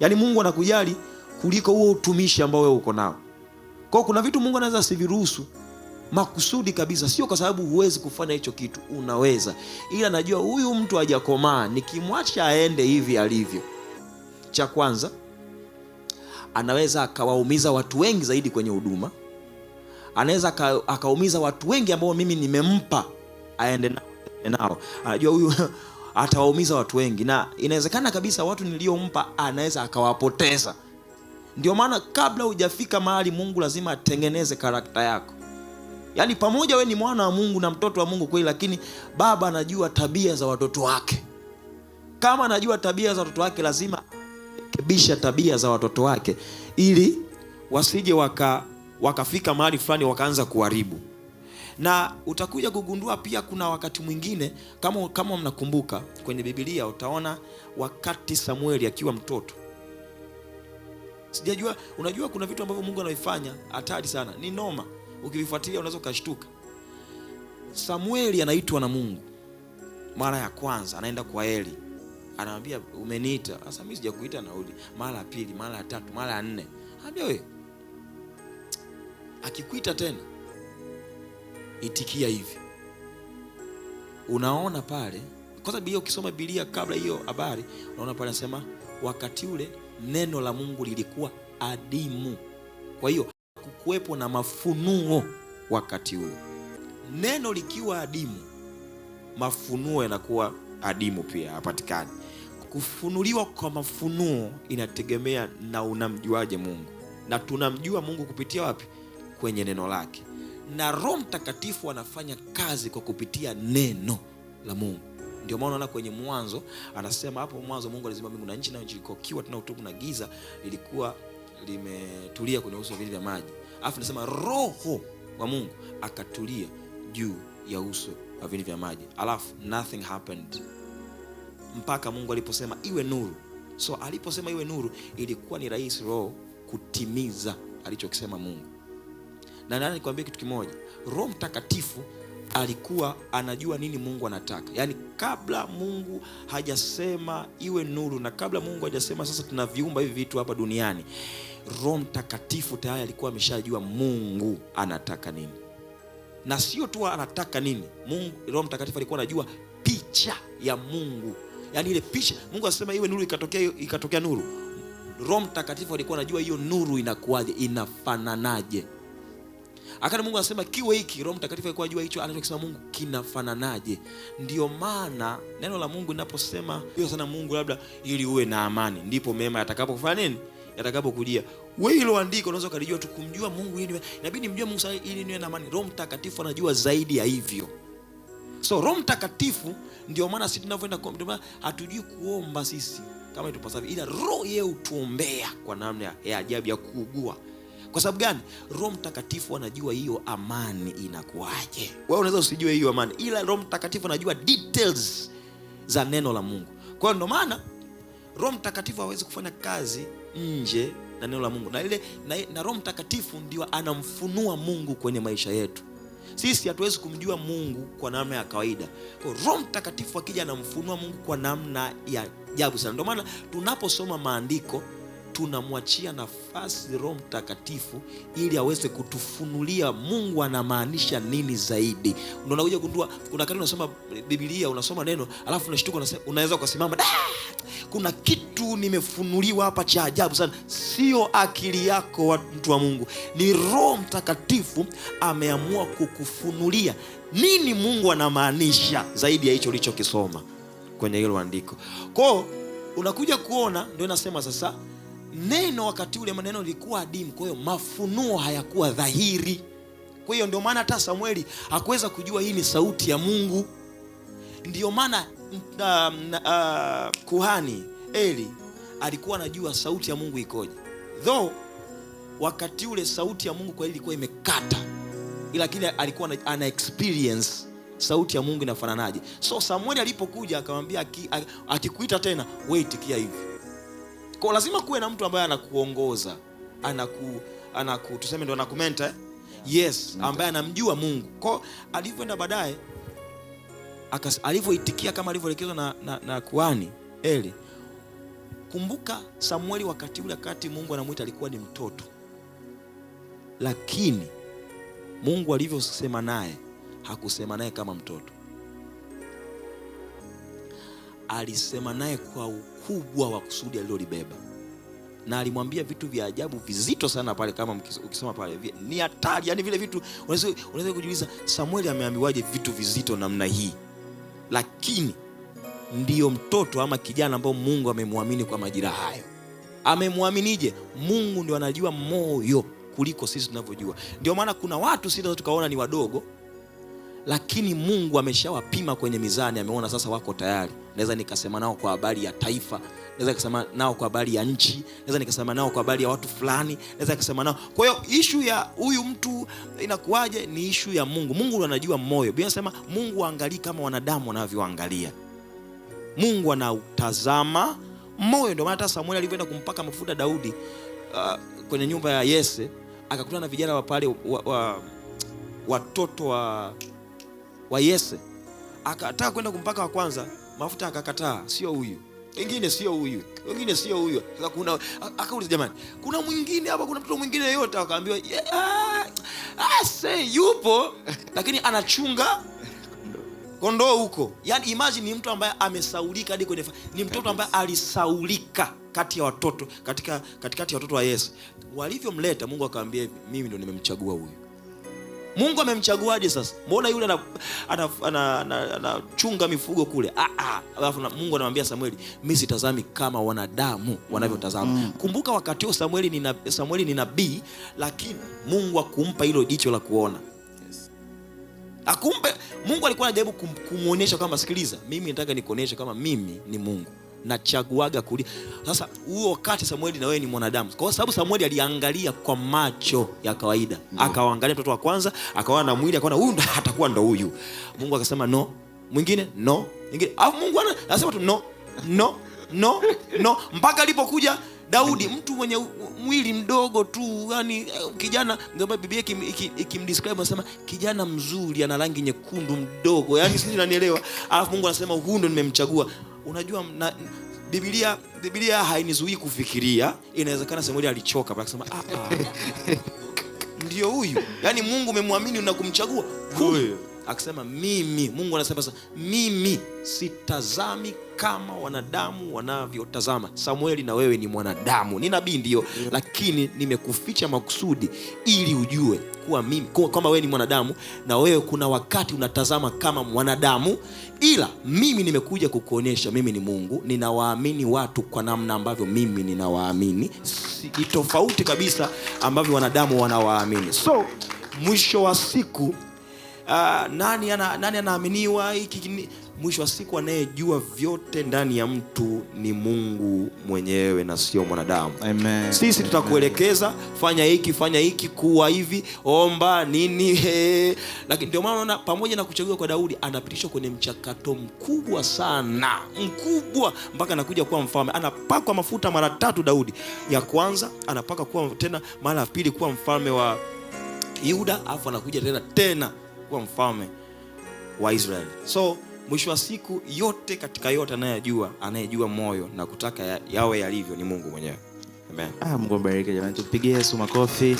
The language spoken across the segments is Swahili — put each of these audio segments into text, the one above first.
Yaani Mungu anakujali kuliko huo utumishi ambao wewe uko nao. Kwa kuna vitu Mungu anaweza asiviruhusu makusudi kabisa, sio kwa sababu huwezi kufanya hicho kitu, unaweza, ila najua huyu mtu hajakomaa, nikimwacha aende hivi alivyo. Cha kwanza, anaweza akawaumiza watu wengi zaidi kwenye huduma. Anaweza akaumiza watu wengi ambao mimi nimempa aende nao. Anajua huyu atawaumiza watu wengi, na inawezekana kabisa watu niliompa anaweza akawapoteza. Ndio maana kabla hujafika mahali, Mungu lazima atengeneze karakta yako. Yaani pamoja we ni mwana wa Mungu na mtoto wa Mungu kweli, lakini baba anajua tabia za watoto wake. Kama anajua tabia za watoto wake, lazima rekebisha tabia za watoto wake ili wasije wakafika mahali fulani wakaanza kuharibu. Na utakuja kugundua pia kuna wakati mwingine, kama mnakumbuka kwenye Biblia, utaona wakati Samueli akiwa mtoto. Sijajua, unajua kuna vitu ambavyo Mungu anavifanya hatari sana, ni noma. Ukivifuatilia unaweza ukashtuka. Samueli anaitwa na Mungu mara ya kwanza, anaenda kwa Eli, anamwambia umeniita. Sasa mimi sijakuita nauli. Mara ya pili, mara ya tatu, mara ya nne, anambia wewe, akikuita tena itikia hivi. Unaona pale, kwa sababu ukisoma Biblia kabla hiyo habari, unaona pale anasema wakati ule neno la Mungu lilikuwa adimu. Kwa hiyo kukuwepo na mafunuo wakati huo. Neno likiwa adimu, mafunuo yanakuwa adimu pia, hapatikani. Kufunuliwa kwa mafunuo inategemea na unamjuaje Mungu. Na tunamjua Mungu kupitia wapi? Kwenye neno lake. Na Roho Mtakatifu anafanya kazi kwa kupitia neno la Mungu. Ndio maana unaona kwenye Mwanzo anasema hapo mwanzo Mungu aliziumba mbingu na nchi, na nchi ilikuwa kiwa tena utupu na giza lilikuwa limetulia kwenye uso wa vilindi vya maji. Alafu nasema Roho wa Mungu akatulia juu ya uso wa vilindi vya maji. Alafu nothing happened mpaka Mungu aliposema iwe nuru. So aliposema iwe nuru, ilikuwa ni rahisi Roho kutimiza alichokisema Mungu. Na nani nikwambie kitu kimoja, Roho Mtakatifu alikuwa anajua nini Mungu anataka. Yaani kabla Mungu hajasema iwe nuru, na kabla Mungu hajasema sasa tunaviumba hivi vitu hapa duniani, Roho Mtakatifu tayari alikuwa ameshajua Mungu anataka nini. Na sio tu anataka nini, Roho Mtakatifu alikuwa anajua picha ya Mungu. Yaani ile picha, Mungu asema iwe nuru, ikatokea nuru. Roho Mtakatifu alikuwa anajua hiyo nuru inakuwaje, inafananaje. Akana Mungu anasema kiwe hiki, Roho Mtakatifu alikuwa anajua hicho anachokisema Mungu kinafananaje. Ndio maana neno la Mungu linaposema hiyo sana Mungu labda ili uwe na amani, ndipo mema yatakapofanya nini? Yatakapokujia. Wewe hilo andiko unaweza kulijua tu, kumjua Mungu ili inabidi mjue Mungu ili niwe na amani. Roho Mtakatifu anajua zaidi ya hivyo. So Roho Mtakatifu ndio maana sisi tunavyoenda kuomba hatujui kuomba sisi kama itupasavyo, ila Roho yeye utuombea kwa namna ya ajabu ya kuugua. Kwa sababu gani? Roho Mtakatifu anajua hiyo amani inakuaje. Wewe unaweza usijue hiyo amani, ila Roho Mtakatifu anajua details za neno la Mungu. Kwa hiyo ndio maana Roho Mtakatifu hawezi kufanya kazi nje na neno la Mungu. Na Roho Mtakatifu ndio anamfunua Mungu kwenye maisha yetu. Sisi hatuwezi kumjua Mungu kwa namna ya kawaida. Kwa Roho Mtakatifu akija anamfunua Mungu kwa namna ya ajabu sana. Ndio maana tunaposoma maandiko tunamwachia nafasi Roho Mtakatifu ili aweze kutufunulia Mungu anamaanisha nini zaidi. Ndio unakuja kugundua kuna wakati unasoma Biblia, unasoma neno, alafu unashtuka, unaweza kusimama, kuna kitu nimefunuliwa hapa cha ajabu sana. Sio akili yako mtu wa Mungu, ni Roho Mtakatifu ameamua kukufunulia nini Mungu anamaanisha zaidi ya hicho ulichokisoma kwenye hilo andiko. Kwa unakuja kuona, ndio nasema sasa neno wakati ule maneno lilikuwa adimu, kwa hiyo mafunuo hayakuwa dhahiri. Kwa hiyo ndio maana hata Samueli hakuweza kujua hii ni sauti ya Mungu. Ndio maana kuhani Eli alikuwa anajua sauti ya Mungu ikoje. Though wakati ule sauti ya Mungu kwa Eli ilikuwa imekata, lakini alikuwa ana experience sauti ya Mungu inafananaje. So Samueli alipokuja akamwambia akikuita tena wewe itikia hivi. Kwa lazima kuwe na mtu ambaye anakuongoza, tuseme ndo anakumenta, yes, ambaye anamjua Mungu. Kwa alivyoenda baadaye alivyoitikia kama alivyoelekezwa na kuhani Eli, Kumbuka Samueli wakati ule, wakati Mungu anamuita alikuwa ni mtoto, lakini Mungu alivyosema naye hakusema naye kama mtoto. Alisema naye kwa ukubwa wa kusudi alilolibeba, na alimwambia vitu vya ajabu vizito sana pale. Kama ukisoma pale ni hatari, yani vile vitu unaweza kujiuliza, Samueli ameambiwaje vitu vizito namna hii? Lakini ndiyo mtoto ama kijana ambao Mungu amemwamini kwa majira hayo. Amemwaminije? Mungu ndio anajua moyo kuliko sisi tunavyojua. Ndio maana kuna watu sisi tukaona ni wadogo, lakini Mungu ameshawapima kwenye mizani, ameona sasa wako tayari. Naweza nikasema nao kwa habari ya taifa, naweza nikasema nao kwa habari ya nchi, naweza nikasema nao kwa habari ya watu fulani, naweza nikasema nao. Kwa hiyo issue ya huyu mtu inakuwaje ni issue ya Mungu. Mungu anajua moyo. Biblia inasema Mungu haangalii kama wanadamu wanavyoangalia. Mungu anautazama moyo. Ndio maana hata Samueli alivyoenda kumpaka mafuta Daudi kwenye nyumba ya Yese, akakutana na vijana wa pale watoto wa Yese, akataka kwenda kumpaka wa kwanza mafuta, akakataa, sio huyu, wengine sio huyu, wengine sio huyu. Sasa kuna akauliza, jamani, kuna mwingine hapa, kuna mtoto mwingine yote? Akaambiwa say yupo, lakini anachunga kondoo huko. Yani imagine ni mtu ambaye amesaulika hadi kwenye, ni mtoto ambaye alisaulika kati ya watoto, katikati ya watoto wa Yesu. Walivyomleta, Mungu akamwambia, mimi ndo nimemchagua huyu. Mungu amemchaguaje sasa? Mbona yule anachunga mifugo kule? Alafu Mungu anamwambia Samueli, mimi sitazami kama wanadamu wanavyotazama. Kumbuka wakati huo Samueli ni nabii, lakini Mungu akumpa hilo jicho la kuona. Akumbe, Mungu alikuwa anajaribu kumuonyesha kama, sikiliza, mimi nataka nikuonyeshe kama mimi ni Mungu, nachaguaga kuli. Sasa huo wakati Samueli na wewe ni mwanadamu, kwa sababu Samueli aliangalia kwa macho ya kawaida. Akaangalia mtoto wa kwanza, akaona na mwili, akaona huyu ndo atakuwa ndo huyu. Mungu akasema no, mwingine no, mwingine. Alafu Mungu anasema tu no, mpaka alipokuja Daudi, mtu mwenye mwili mdogo tu, yani kijana, ndio Biblia ikimdescribe anasema kijana mzuri, ana rangi nyekundu, mdogo, yani sisi tunanielewa. Alafu Mungu anasema huyu ndo nimemchagua. Unajua Biblia hainizuii kufikiria, inawezekana Samueli alichoka pale akasema ndio huyu. Yani Mungu umemwamini na kumchagua huyu. Akasema mimi, Mungu anasema sasa, mimi sitazami kama wanadamu wanavyotazama. Samueli, na wewe ni mwanadamu, ni nabii ndio, lakini nimekuficha makusudi ili ujue kuwa mimi, kama wewe ni mwanadamu, na wewe kuna wakati unatazama kama mwanadamu, ila mimi nimekuja kukuonyesha mimi ni Mungu. Ninawaamini watu kwa namna ambavyo mimi ninawaamini, si tofauti kabisa ambavyo wanadamu wanawaamini. So mwisho wa siku nani anaaminiwa hiki? Mwisho wa siku anayejua vyote ndani ya mtu ni Mungu mwenyewe na sio mwanadamu. Amen. Sisi tutakuelekeza, fanya hiki, kuwa hivi, omba nini, lakini ndio maana unaona pamoja na kuchaguliwa kwa Daudi, anapitishwa kwenye mchakato mkubwa sana, mkubwa, mpaka anakuja kuwa mfalme. Anapakwa mafuta mara 3 Daudi. Ya kwanza anapaka kuwa tena mara ya pili kuwa mfalme wa Yuda, alafu anakuja tena kuwa mfalme wa Israeli. So mwisho wa siku yote, katika yote anayejua moyo na kutaka yawe yalivyo ni Mungu mwenyewe. Amen. Mungu abariki jamani. Tupigie Yesu makofi.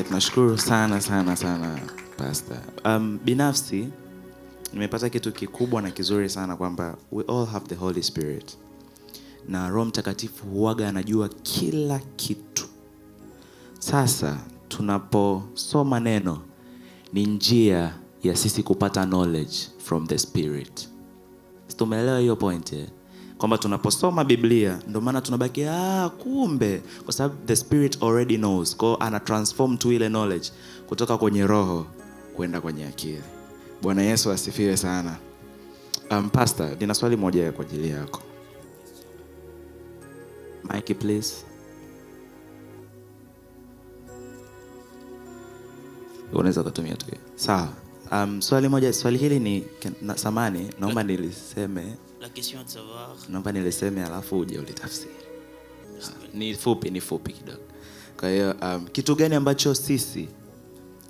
Tunashukuru sana Pastor. Binafsi nimepata kitu kikubwa na kizuri sana kwamba we all have the Holy Spirit. Na Roho Mtakatifu huwaga anajua kila kitu. Sasa tunaposoma neno ni njia ya sisi kupata knowledge from the Spirit. Tumeelewa hiyo point kwamba tunaposoma Biblia ndio maana tunabaki kumbe, kwa sababu the Spirit already knows. Kwa ana transform tu ile knowledge kutoka kwenye roho kwenda kwenye akili. Bwana Yesu asifiwe sana. Pastor, nina swali moja kwa ajili yako. Mike please. Unaweza kutumia tu. Sawa. Swali hili ni samani, naomba niliseme. La question de savoir. Naomba niliseme alafu uje ulitafsiri. Ni fupi kidogo. Kwa hiyo kitu gani ambacho sisi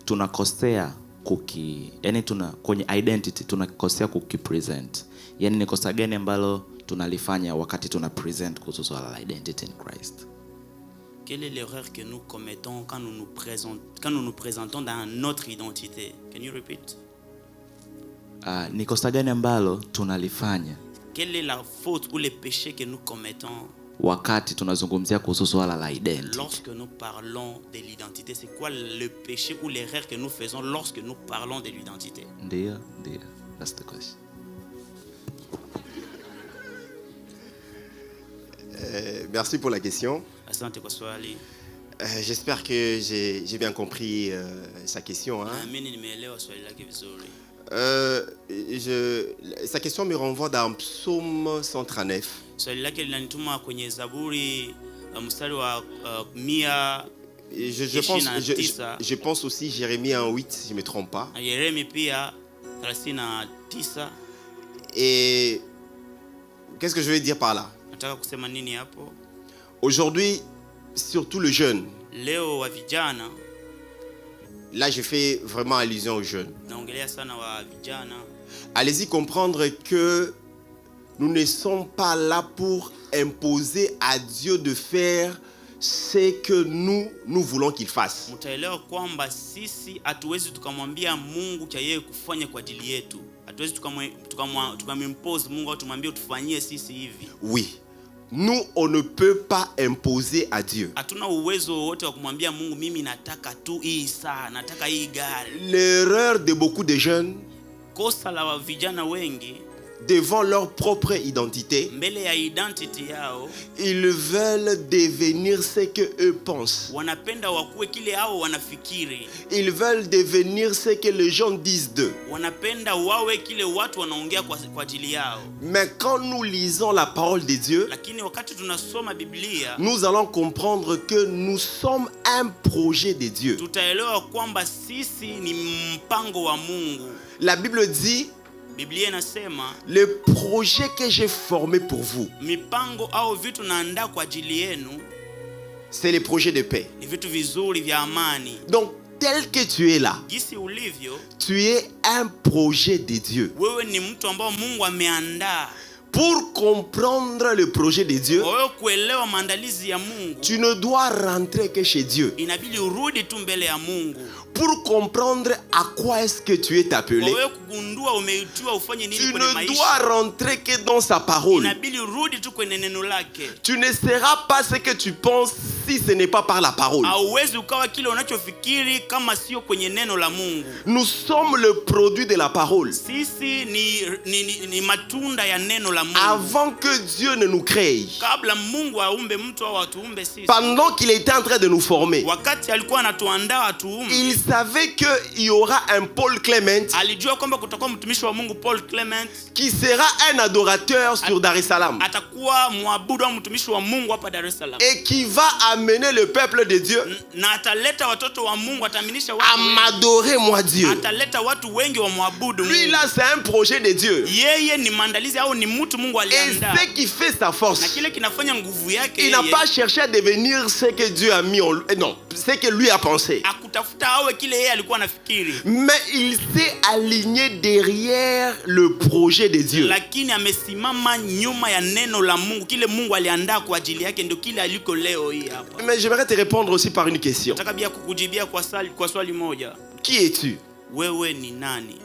tunakosea yani kwenye identity tunakosea kukipresent. Yani ni kosa gani ambalo tunalifanya wakati tuna present kuhusu swala la identity in Christ? Quelle est l'erreur que nous commettons quand nous nous présentons dans notre identité? Can you repeat? Ni kosa gani ambalo tunalifanya? Quelle est la faute ou le péché que nous commettons wakati tunazungumzia kuhusu swala la identity? lorsque nous parlons de l'identité? C'est quoi le péché ou l'erreur que nous faisons lorsque nous parlons de l'identité? Ndio. That's the question. Merci pour la question. Asante kwa swali. J'espère que j'ai bien compris sa question. Naamini nimeelewa swali lake vizuri. Sa question me renvoie dans Psaume 139. Swali lake linanituma kwenye Zaburi mstari wa 100. Je pense aussi Jérémie 1:8, si je ne me trompe pas. Yeremia pia 39. Et qu'est-ce que je veux dire par là? Nataka kusema nini hapo? Aujourd'hui, surtout le jeune. Leo wa vijana. Là, je fais vraiment allusion aux jeunes. Naongelea sana wa vijana. Allez-y comprendre que nous ne sommes pas là pour imposer à Dieu de faire ce que nous voulons qu'il fasse. Mtaelewa kwamba sisi hatuwezi tukamwambia Mungu cha yeye kufanya kwa ajili yetu. Hatuwezi tukamwimpose Mungu au tumwambie utufanyie sisi hivi. Oui. Nous, on ne peut pas imposer à Dieu. Hatuna uwezo wote wa kumwambia Mungu mimi nataka tu hii saa, nataka hii gari. L'erreur de beaucoup de jeunes, kosa la vijana wengi, devant leur propre identité, mbele ya identity yao, ils veulent devenir ce que eux pensent. Wanapenda wakuwe kile hao wanafikiri. Ils veulent devenir ce que les gens disent d'eux. Wanapenda wawe kile watu wanaongea kwa ajili yao. Mais quand nous lisons la parole de Dieu, lakini wakati tunasoma Biblia, nous allons comprendre que nous sommes un projet de Dieu. Tutaelewa kwamba sisi ni mpango wa Mungu. La Bible dit, Biblia inasema, le projet que j'ai formé pour vous, mipango au vitu naandaa kwa ajili yenu, c'est le projet de paix. Ni vitu vizuri vya amani. Donc tel que tu es là, jinsi ulivyo, tu es un projet de Dieu. Wewe ni mtu ambao Mungu ameandaa. Pour comprendre le projet de Dieu, wewe kuelewa maandalizi ya Mungu, tu ne dois rentrer que chez Dieu. Inabidi urudi tu mbele ya Mungu. Pour comprendre à quoi est-ce que tu es appelé, wewe kugundua umeitwa ufanye nini kwenye maisha, tu ne dois rentrer que dans sa parole. Inabidi urudi tu kwenye neno lake. Tu ne seras pas ce que tu penses si ce n'est pas par la parole. Hauwezi ukawa kile unachofikiri kama sio kwenye neno la Mungu. Nous sommes le produit de la parole. Sisi ni matunda ya neno la Mungu. Avant que Dieu ne nous crée, kabla Mungu aumbe mtu au atuumbe sisi, pendant qu'il était en train de nous former, wakati alikuwa anatuandaa atuumbe, il savait qu'il y aura un Paul Clement, alijua kwamba kutakuwa mtumishi wa Mungu Paul Clement, qui sera un adorateur sur Dar es Salaam, atakuwa muabudu au mtumishi wa Mungu hapa Dar es Salaam, et qui va amener le peuple de Dieu na ataleta watoto wa Mungu, ataminisha watu à m'adorer moi Dieu. Ataleta watu wengi wa muabudu Mungu. Lui là, c'est un projet de Dieu. Yeye ni maandalizi au ni mtu Mungu aliandaa. Et ce qui fait sa force, na kile kinafanya nguvu yake, il n'a pas cherché à devenir ce que Dieu a mis en lui. Non, ce que lui a pensé. Akutafuta awe kile yeye alikuwa anafikiri. Mais il s'est aligné derrière le projet de Dieu. Lakini amesimama nyuma ya neno la Mungu, kile Mungu aliandaa kwa ajili yake ndio kile aliko leo hii hapa. Mais j'aimerais te répondre aussi par une question. Nataka pia kukujibia kwa swali moja. Qui es-tu? Wewe ni nani?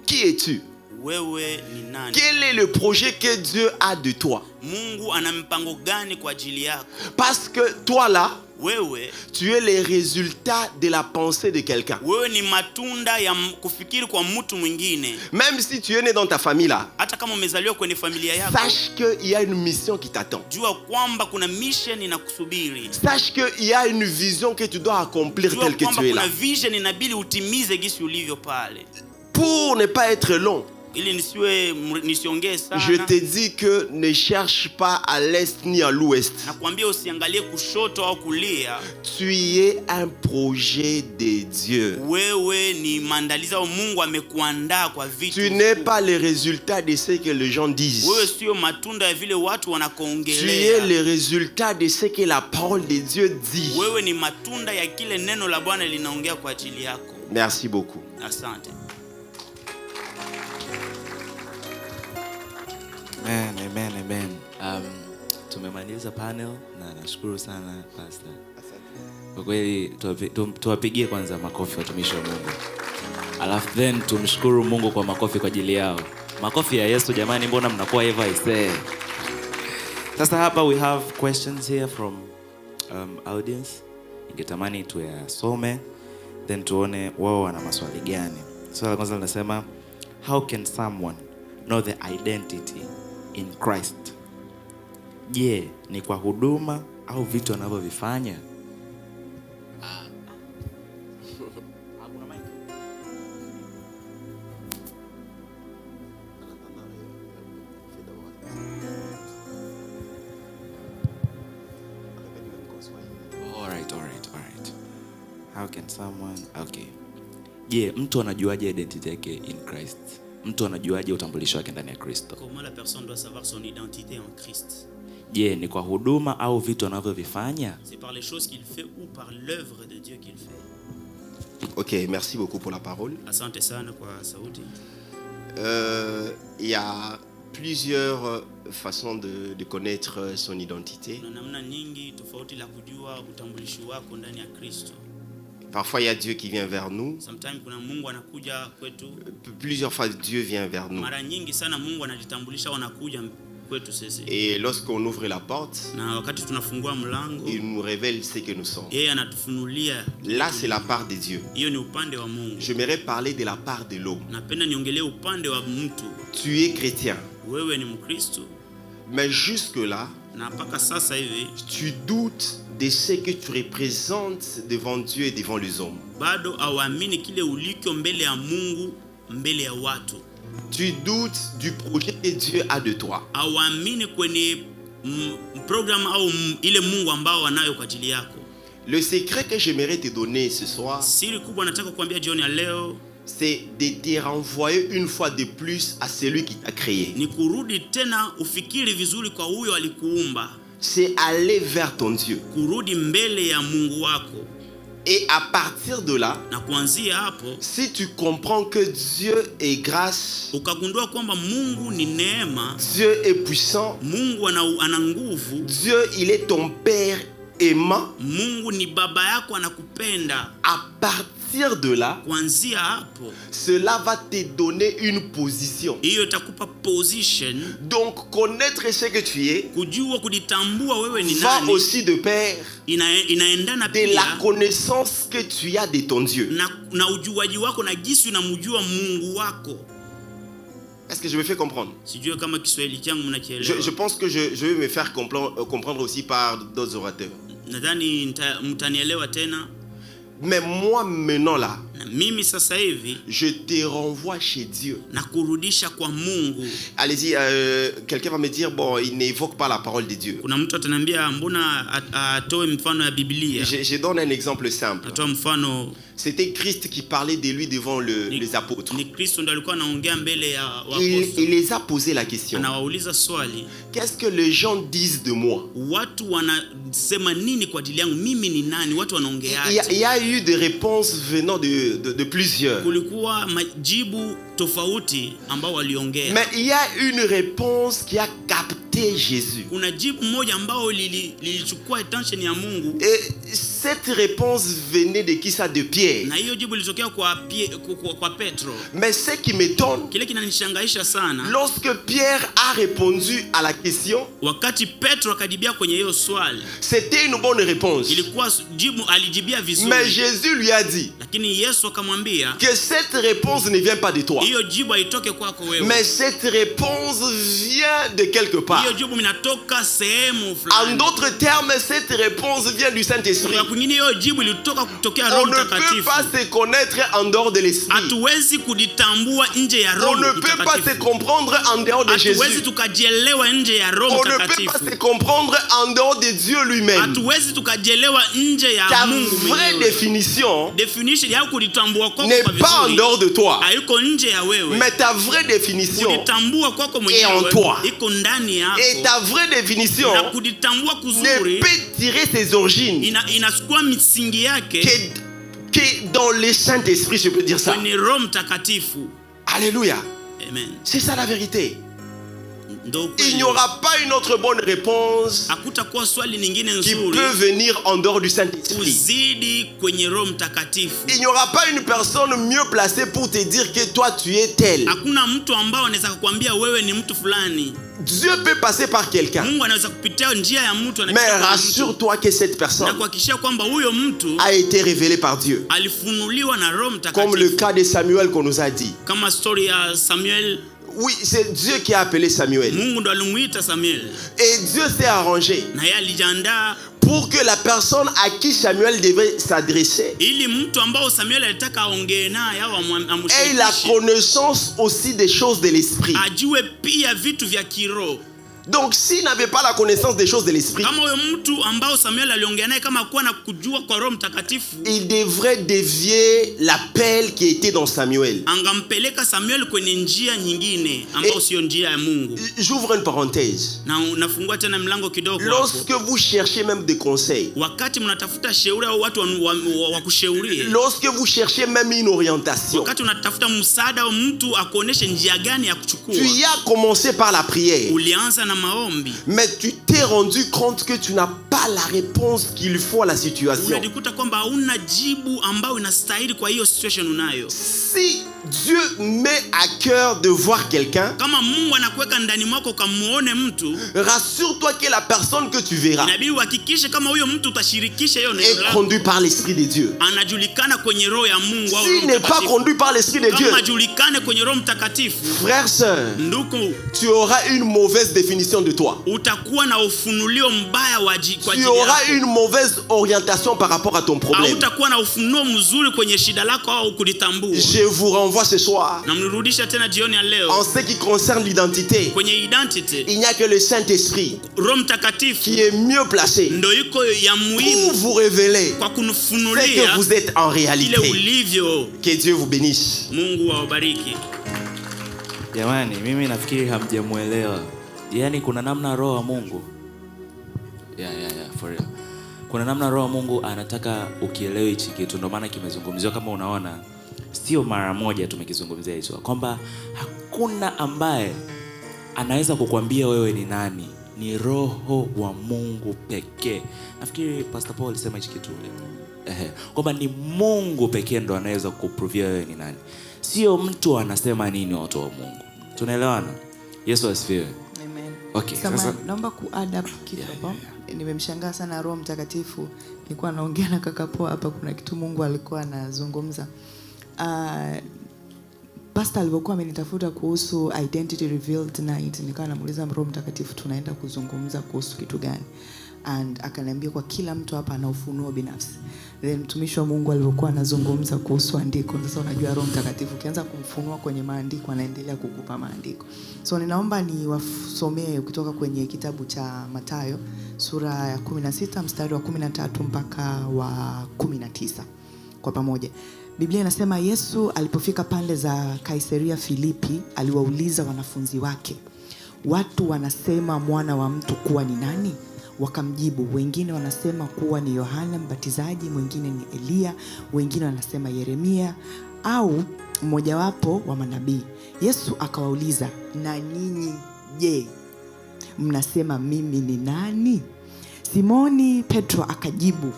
Qui es-tu? Wewe ni nani? Quel est le projet que Dieu a de toi? Mungu ana mpango gani kwa ajili yako? Parce que toi là, wewe, tu es le résultat de la pensée de quelqu'un. Wewe ni matunda ya kufikiri kwa mtu mwingine. Même si tu es né dans ta famille là, hata kama umezaliwa kwenye familia yako, sache qu'il y a une mission qui t'attend. Jua kwamba kuna mission inakusubiri. Sache qu'il y a une vision que tu dois accomplir telle que tu es là. Kuna vision inabidi utimize gisi ulivyo pale. Pour ne pas être long, je te dis que ne cherche pas à l'est ni à l'ouest. Tu es un projet de Dieu. Tu n'es pas le résultat de ce que les gens disent. Tu es le résultat de ce que la parole de Dieu dit. Merci beaucoup. Asante. Amen. Tumemaliza panel na nashukuru sana pastor. Kwa kweli tuwapigie kwanza makofi watumishi wa Mungu. Alafu then tumshukuru Mungu kwa makofi kwa ajili yao. Makofi ya Yesu jamani, mbona mnakuwa hivyo aisee? Sasa hapa we have questions here from audience. Ningetamani tuyasome then tuone wao wana maswali gani. Swali la kwanza linasema, how can someone know the identity in Christ? Je, ni kwa huduma au vitu anavyovifanya? Alright. How can someone... Okay. Je, mtu anajuaje identity yake in Christ? Mtu anajuaje utambulisho wake ndani ya Kristo? Comment la personne doit savoir son identité en Christ? Je, ni kwa huduma au vitu anavyovifanya? C'est par les choses qu'il fait ou par l'œuvre de Dieu qu'il fait? Ok, merci beaucoup pour la parole. Asante sana kwa sauti. Il y a plusieurs façons de connaître son identité. Kuna namna nyingi tofauti la kujua utambulisho wako ndani ya Kristo. Parfois, il y a Dieu qui vient vers nous. Sometimes kuna Mungu anakuja kwetu. Plusieurs fois, Dieu vient vers nous. Mara nyingi sana Mungu anajitambulisha anakuja kwetu sisi. Et lorsqu'on ouvre la porte, Na wakati tunafungua mlango, il nous révèle ce que nous sommes. yeye anatufunulia. Là, c'est la part de Dieu. Hiyo ni upande wa Mungu. J'aimerais parler de la part de l'homme. Napenda niongelee upande wa mtu. Tu es chrétien, Wewe ni Mkristo mais jusque-là, na mpaka sasa hivi tu doutes de ce que tu représentes devant Dieu et devant les hommes. bado hauamini kile uliko mbele ya Mungu, mbele ya watu. Tu doutes du projet que Dieu a de toi. Hauamini kwenye program au ile Mungu ambao anayo kwa ajili yako. Le secret que j'aimerais te donner ce soir, Siri kubwa nataka kukuambia jioni ya leo c'est de te renvoyer une fois de plus à celui qui t'a créé. ni kurudi tena ufikiri vizuri kwa huyo alikuumba. C'est aller vers ton Dieu. Kurudi mbele ya Mungu wako. Et à partir de là, Na kuanzia hapo si tu comprends que Dieu est grâce, ukagundua kwamba Mungu ni neema, Dieu est puissant, Mungu ana nguvu, Dieu il est ton Père aimant, Mungu ni baba yako anakupenda. à partir de là, Kuanzia hapo cela va te donner une position. hiyo itakupa position. Donc connaître ce que tu es Kujua kujitambua wewe ni va nani aussi de pair inaendana de la pia connaissance que tu as de ton Dieu. na ujuaji wako na jinsi unamjua Mungu wako. Est-ce que je me fais comprendre? Sijui kama Kiswahili changu mnakielewa. Je pense que je vais me faire comprendre aussi par d'autres orateurs. Nadhani mtanielewa tena. Mais moi maintenant là, Na mimi sasa hivi je te renvoie chez Dieu. na kurudisha kwa Mungu. Allez-y, quelqu'un va me dire, bon, il n'évoque pas la parole de Dieu. Kuna mtu ataniambia mbona atoe mfano ya Biblia. Je donne un exemple simple. Atoa mfano. C'était Christ qui parlait de lui devant les apôtres. Ni Kristo ndiye alikuwa anaongea mbele ya Il waapostoli. les a posé la question. Anawauliza swali, Qu'est-ce que les gens disent de moi? watu wanasema nini kwa ajili yangu? Mimi ni nani? Watu wanaongeaje? Il y a eu des réponses venant de plusieurs. Kulikuwa majibu tofauti ambao waliongea. Mais il y a une réponse qui a capté Jésus. Kuna jibu moja ambao lilichukua attention ya Mungu. Et cette réponse venait de qui ça? De Pierre. Na hiyo jibu lilitokea kwa Petro. Mais ce qui m'étonne, Kile kinanishangaisha sana, lorsque Pierre a répondu à la question, wakati Petro akajibia kwenye hiyo swali, c'était une bonne réponse. ilikuwa jibu alijibia vizuri. Mais Jésus lui a dit Lakini Yesu akamwambia, que cette réponse ne vient pas de toi. hiyo jibu haitoke kwako wewe. Mais cette réponse vient de quelque part. Hiyo jibu inatoka sehemu En fulani. d'autres termes, cette réponse vient du Saint-Esprit. Kwa kwingine hiyo jibu ilitoka kutokea On Roho ne peut Mtakatifu. pas se connaître en dehors de l'Esprit. Hatuwezi kujitambua nje ya On Roho ne peut pas se Mtakatifu. comprendre en dehors de Hatuwezi Jésus. tukajielewa nje ya Roho On ne peut pas Mtakatifu. se comprendre en dehors de Dieu lui-même. Hatuwezi tukajielewa nje ya Ta Mungu vraie mwenyewe. définition Definition ya kujitambua kwako n'est kwa pas en vizuri dehors de toi. haiko nje ya wewe. Mais ta vraie définition Kujitambua kwako est en mwenyewe toi. iko ndani Et yako. ta vraie définition Na kujitambua ne kuzuri peut tirer ses origines inachukua misingi yake que Qui dans le Saint-Esprit, je peux dire ça. kwenye Roho Mtakatifu. Alléluia. Amen. C'est ça la vérité. Ndio Il kweli. n'y aura pas une autre bonne réponse Hakutakuwa swali lingine qui nzuri peut venir en dehors du Saint-Esprit. kuzidi kwenye Roho Mtakatifu. Il n'y aura pas une personne mieux placée pour te dire que toi tu es tel. Hakuna mtu ambao anaweza kukwambia wewe ni mtu fulani. Dieu peut passer par quelqu'un. Mungu anaweza kupitia njia ya mtu, Mais rassure-toi que cette personne na kuhakikisha kwamba huyo mtu a été révélée par Dieu. alifunuliwa na Roho Comme le Mtakatifu. cas de Samuel qu'on nous a dit. Kama story ya Samuel, Oui, c'est Dieu qui a appelé Samuel. Mungu ndo alimuita Samuel. Et Dieu s'est arrangé Na yeye alijiandaa pour que la personne à qui Samuel devait s'adresser ili mtu ambao Samuel alitaka aongee naye au ait la amshirikishe connaissance aussi des choses de l'esprit. ajue pia vitu vya kiroho. Donc s'il n'avait pas la connaissance des choses de l'esprit, Kama huyo mtu ambao Samuel aliongea naye kama kuwa na kujua kwa Roho Mtakatifu, il devrait dévier l'appel qui était dans Samuel. angampeleka Samuel kwenye njia nyingine ambao sio njia ya Mungu. J'ouvre une parenthèse. Na nafungua tena mlango kidogo hapo. Lorsque vous cherchez même des conseils, Wakati mnatafuta shauri au watu wa kushaurie, lorsque vous cherchez même une orientation, wakati unatafuta msaada au mtu akuoneshe njia gani ya kuchukua, tu y as commencé par la prière. ulianza na maombi, Mais tu t'es rendu compte que tu n'as pas la réponse qu'il faut à la situation. unajikuta kwamba hauna jibu ambao inastahili kwa hiyo situation unayo. Si Dieu met à cœur de voir quelqu'un, Kama Mungu anakuweka ndani mwako kamuone mtu, rassure-toi que la personne que tu verras inabidi uhakikishe kama huyo mtu utashirikisha hiyo neno est lako conduit par l'Esprit de Dieu. anajulikana kwenye roho ya Mungu au S'il Roho n'est pas Mtakatifu. conduit par l'Esprit de Dieu, Kama ajulikane kwenye Roho Mtakatifu, frère, sœur, ndugu, tu auras une mauvaise définition de toi. utakuwa na ufunulio mbaya kwa Tu ajili auras yako. une mauvaise orientation par rapport à ton problème. Hautakuwa na ufunuo mzuri kwenye shida lako au kulitambua. Je vous renvoie ce soir. Na mnirudisha tena jioni ya En leo ce qui concerne l'identité, kwenye identity. il n'y a que le Saint-Esprit Roho Mtakatifu qui est mieux placé ndo iko ya pour muhimu vous révéler kwa ce kunufunulia que vous êtes en ile réalité. ulivyo. Que Dieu vous bénisse. Mungu awabariki. Jamani, mimi nafikiri hamjamuelewa. Yaani kuna namna roho wa Mungu. For real. Kuna namna roho wa Mungu anataka ukielewe hichi kitu. Ndio maana kimezungumziwa, kama unaona sio mara moja tumekizungumzia hicho, kwamba hakuna ambaye anaweza kukwambia wewe ni nani, ni roho wa Mungu pekee. Nafikiri Pastor Paul alisema hichi kitu kwamba ni Mungu pekee ndo anaweza kukupruvia wewe ni nani, sio mtu anasema nini. Watu wa Mungu, tunaelewana? Yesu asifiwe. Amen. Okay, sasa naomba kuadd up kitu hapo. Nimemshangaa sana Roho Mtakatifu. Nilikuwa naongea na kaka Poa hapa, kuna kitu Mungu alikuwa anazungumza. Pastor alipokuwa amenitafuta kuhusu Identity Revealed Night, nikawa namuuliza Roho Mtakatifu tunaenda kuzungumza kuhusu kitu gani? And akaniambia kwa kila mtu hapa ana ufunuo binafsi. Then mtumishi wa Mungu alipokuwa anazungumza kuhusu andiko, sasa unajua Roho Mtakatifu ukianza kumfunua kwenye maandiko anaendelea kukupa maandiko. So ninaomba niwasomee kutoka kwenye kitabu cha Mathayo sura ya 16 mstari wa 13 mpaka wa 19 kwa pamoja. Biblia inasema Yesu alipofika pande za Kaisaria Filipi aliwauliza wanafunzi wake, watu wanasema mwana wa mtu kuwa ni nani? Wakamjibu, wengine wanasema kuwa ni Yohana Mbatizaji, mwingine ni Elia, wengine wanasema Yeremia au mmojawapo wa manabii. Yesu akawauliza, na ninyi je, mnasema mimi ni nani? Simoni Petro akajibu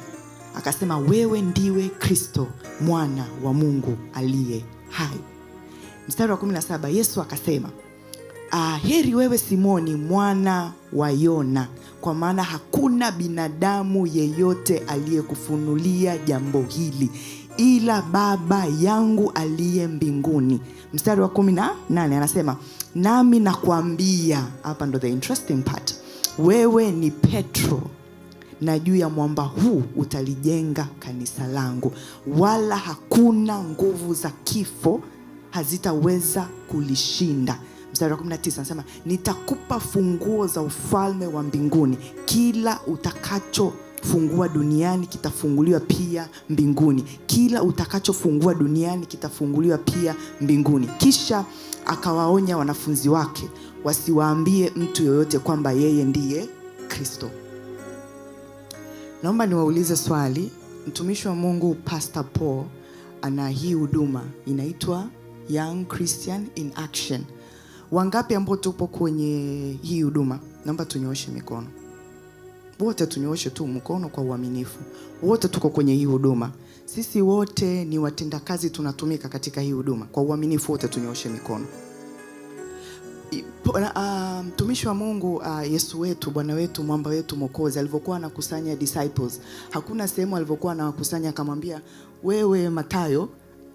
akasema, wewe ndiwe Kristo, mwana wa Mungu aliye hai. Mstari wa 17 Yesu akasema, heri wewe Simoni mwana wa Yona, kwa maana hakuna binadamu yeyote aliyekufunulia jambo hili ila Baba yangu aliye mbinguni. Mstari wa 18 anasema, nami nakwambia, hapa ndo the interesting part, wewe ni Petro, na juu ya mwamba huu utalijenga kanisa langu, wala hakuna nguvu za kifo hazitaweza kulishinda. Mstari wa 19 anasema, nitakupa funguo za ufalme wa mbinguni, kila utakachofungua duniani kitafunguliwa pia mbinguni, kila utakachofungua duniani kitafunguliwa pia mbinguni. Kisha akawaonya wanafunzi wake wasiwaambie mtu yoyote kwamba yeye ndiye Kristo. Naomba niwaulize swali, mtumishi wa Mungu Pastor Paul ana hii huduma inaitwa Young Christian in Action. Wangapi ambao tupo kwenye hii huduma? Naomba tunyooshe mikono. Wote tunyooshe tu mkono kwa uaminifu. Wote tuko kwenye hii huduma. Sisi wote ni watendakazi, tunatumika katika hii huduma. Kwa uaminifu wote tunyooshe mikono. Mtumishi wa Mungu Yesu wetu, Bwana wetu, mwamba wetu, Mwokozi, alivyokuwa anakusanya disciples, hakuna sehemu alivyokuwa anawakusanya akamwambia, wewe Mathayo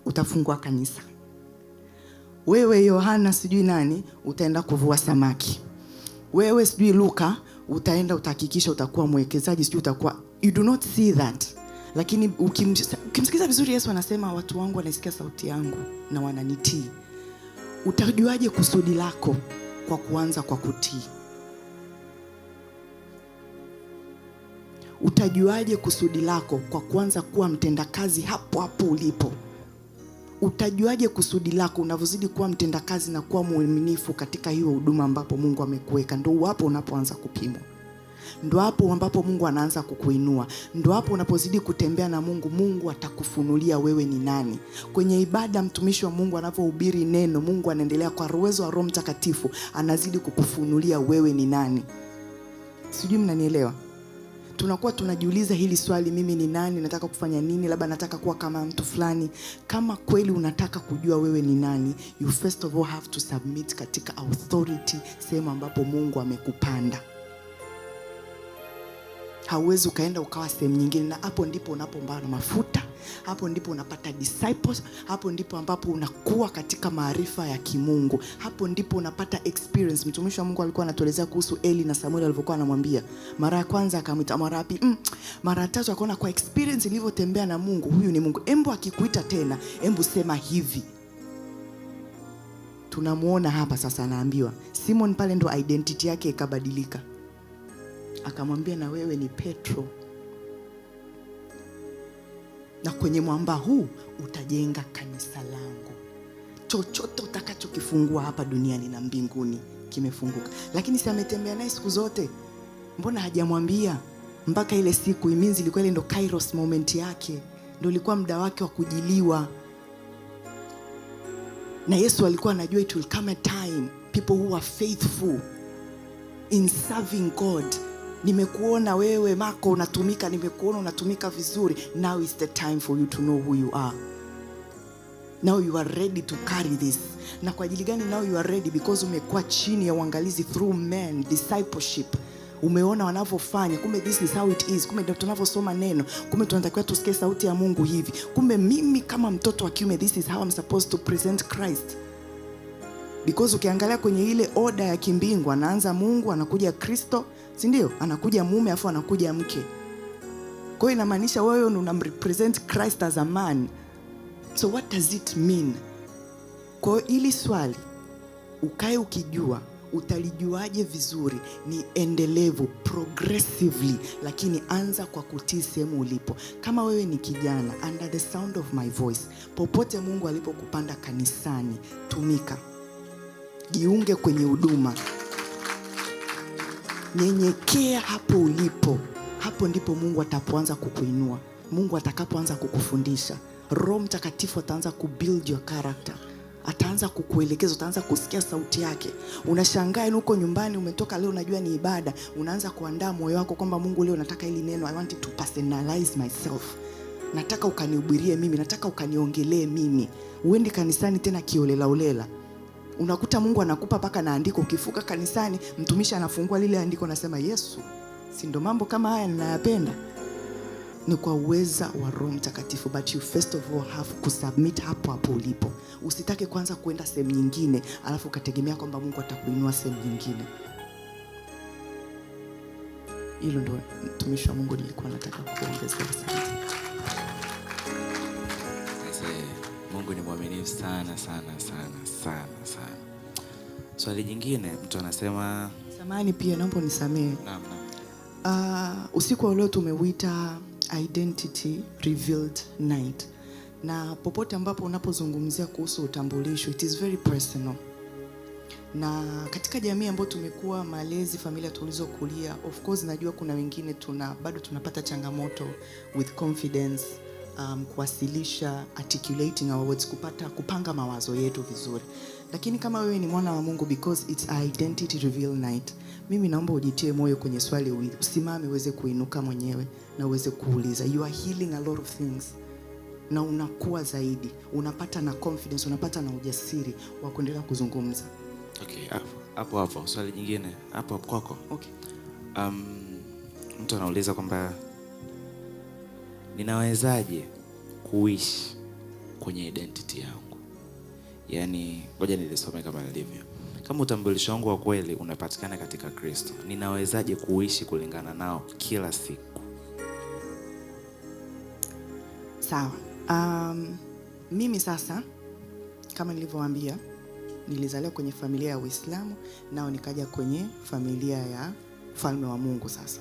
utafungua kanisa, wewe Yohana sijui nani utaenda kuvua samaki, wewe sijui Luka utaenda utahakikisha utakuwa mwekezaji, sijui utakuwa. You do not see that. Lakini ukimsikiza vizuri, Yesu anasema watu wangu wanaisikia sauti yangu na wananitii. Utajuaje kusudi lako? Kwa kuanza kwa kutii. Utajuaje kusudi lako? Kwa kuanza kuwa mtendakazi hapo hapo ulipo. Utajuaje kusudi lako? Unavyozidi kuwa mtendakazi na kuwa mwaminifu katika hiyo huduma ambapo Mungu amekuweka. Ndio hapo unapoanza kupimwa. Ndio hapo ambapo Mungu anaanza kukuinua. Ndio hapo unapozidi kutembea na Mungu, Mungu atakufunulia wewe ni nani. Kwenye ibada mtumishi wa Mungu anapohubiri neno, Mungu anaendelea kwa uwezo wa Roho Mtakatifu, anazidi kukufunulia wewe ni nani. Sijui mnanielewa? Tunakuwa tunajiuliza hili swali, mimi ni nani, nataka kufanya nini, labda nataka kuwa kama mtu fulani. Kama kweli unataka kujua wewe ni nani, you first of all have to submit katika authority, sehemu ambapo Mungu amekupanda. Hauwezi ukaenda ukawa sehemu nyingine, na hapo ndipo unapomba na mafuta, hapo ndipo unapata disciples, hapo ndipo ambapo unakuwa katika maarifa ya kimungu, hapo ndipo unapata experience. Mtumishi wa Mungu alikuwa anatuelezea kuhusu Eli na Samuel alivyokuwa anamwambia. Mara ya kwanza akamwita, mara ya pili, mara ya tatu akaona kwa experience ilivyotembea na Mungu, huyu ni Mungu. Embo akikuita tena, embo sema hivi. Tunamuona hapa sasa anaambiwa. Simon pale ndo identity yake ikabadilika. Akamwambia, na wewe ni Petro, na kwenye mwamba huu utajenga kanisa langu. Chochote utakachokifungua hapa duniani na mbinguni kimefunguka. Lakini si ametembea naye siku zote? Mbona hajamwambia mpaka ile siku? Iminzi ilikuwa ile ndo kairos moment yake, ndo ilikuwa muda wake wa kujiliwa. Na Yesu alikuwa anajua it will come a time people who are faithful in serving God. Nimekuona wewe Marko unatumika, nimekuona unatumika vizuri. Now is the time for you to know who you are. Now you are ready to carry this. Na kwa ajili gani now you are ready? Because umekuwa chini ya uangalizi through men, discipleship. Umeona wanavyofanya, kumbe this is how it is. Kumbe ndio tunavyosoma neno, kumbe tunatakiwa tusikie sauti ya Mungu hivi. Kumbe mimi kama mtoto wa kiume, this is how I'm supposed to present Christ. Because ukiangalia kwenye ile order ya kimbingu, anaanza Mungu, anakuja Kristo, si ndio? Anakuja mume, afu anakuja mke. Kwa hiyo inamaanisha wewe unamrepresent Christ as a man. So what does it mean? Kwa hiyo ili swali ukae ukijua, utalijuaje vizuri? Ni endelevu, progressively, lakini anza kwa kutii sehemu ulipo. Kama wewe ni kijana, under the sound of my voice, popote Mungu alipokupanda kanisani, tumika. Jiunge kwenye huduma. Nyenyekea hapo ulipo. Hapo ndipo Mungu atapoanza kukuinua. Mungu atakapoanza kukufundisha. Roho Mtakatifu ataanza kubuild your character. Ataanza kukuelekeza, utaanza kusikia sauti yake. Unashangaa huko nyumbani umetoka leo, unajua ni ibada, unaanza kuandaa moyo wako kwamba Mungu leo nataka hili neno, I want to personalize myself. Nataka ukanihubirie mimi, nataka ukaniongelee mimi. Uendi kanisani tena kiolela olela. Unakuta Mungu anakupa paka na andiko, ukifuka kanisani mtumishi anafungua lile andiko nasema Yesu, si ndo mambo kama haya ninayapenda. Ni kwa uweza wa Roho Mtakatifu, but you first of all have to submit hapo hapo ulipo. Usitake kwanza kuenda sehemu nyingine alafu ukategemea kwamba Mungu atakuinua sehemu nyingine. Hilo ndo mtumishi wa Mungu nilikuwa nataka kuongezea. Asante. Mungu ni mwaminifu sana sana sana sana sana. Swali jingine, mtu anasema, samahani pia naomba nisamee. Naam. Usiku wa leo tumeuita Identity Revealed Night. Na popote ambapo unapozungumzia kuhusu utambulisho, it is very personal. Na katika jamii ambayo tumekuwa malezi, familia tulizokulia, of course najua kuna wengine bado tunapata changamoto with confidence, kuwasilisha, articulating our words, kupanga mawazo yetu vizuri. Lakini kama wewe ni mwana wa Mungu, because it's identity reveal night, mimi naomba ujitie moyo kwenye swali, usimame uweze kuinuka mwenyewe na uweze kuuliza. You are healing a lot of things. Na unakuwa zaidi, unapata na confidence, unapata na ujasiri wa kuendelea kuzungumza. Okay, hapo swali jingine hapo kwako. Okay. Mtu anauliza kwamba ninawezaje kuishi kwenye identity yangu? Yaani ngoja nilisome kama nilivyo. Kama utambulisho wangu wa kweli unapatikana katika Kristo, ninawezaje kuishi kulingana nao kila siku? Sawa. Mimi sasa kama nilivyowaambia, nilizaliwa kwenye familia ya Uislamu, nao nikaja kwenye familia ya ufalme wa Mungu. Sasa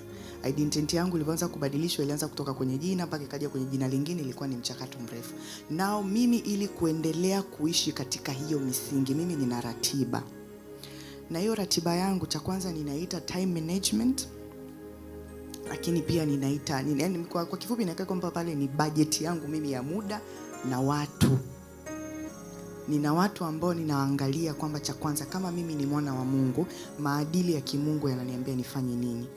identity yangu ilianza kubadilishwa, ilianza kutoka kwenye jina mpaka ikaja kwenye jina lingine, ilikuwa ni mchakato mrefu. Nao mimi ili kuendelea kuishi katika hiyo misingi, mimi nina ratiba. Na hiyo ratiba yangu, cha kwanza ninaita time management, lakini pia ninaita kwa kifupi naika kwamba pale ni budget yangu mimi ya muda na watu. Nina watu ambao ninaangalia kwamba cha kwanza, kama mimi ni mwana wa Mungu, maadili ya kimungu yananiambia nifanye nini,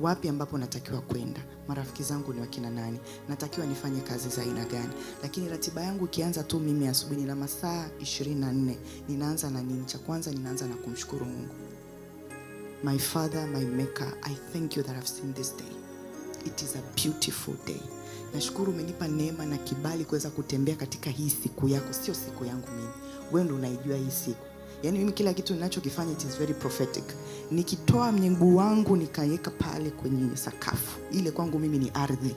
wapi ambapo natakiwa kwenda, marafiki zangu ni wakina nani, natakiwa nifanye kazi za aina gani. Lakini ratiba yangu ikianza tu mimi asubuhi, na masaa 24, ninaanza na nini? Cha kwanza ninaanza na kumshukuru Mungu. My Father, my Maker, I thank you that I've seen this day. It is a beautiful day. Nashukuru umenipa neema na kibali kuweza kutembea katika hii siku yako. Sio siku yangu mimi, wewe ndio unaijua hii siku. Yaani mimi kila kitu ninachokifanya it is very prophetic. Nikitoa mguu wangu nikaweka pale kwenye sakafu, ile kwangu mimi ni ardhi.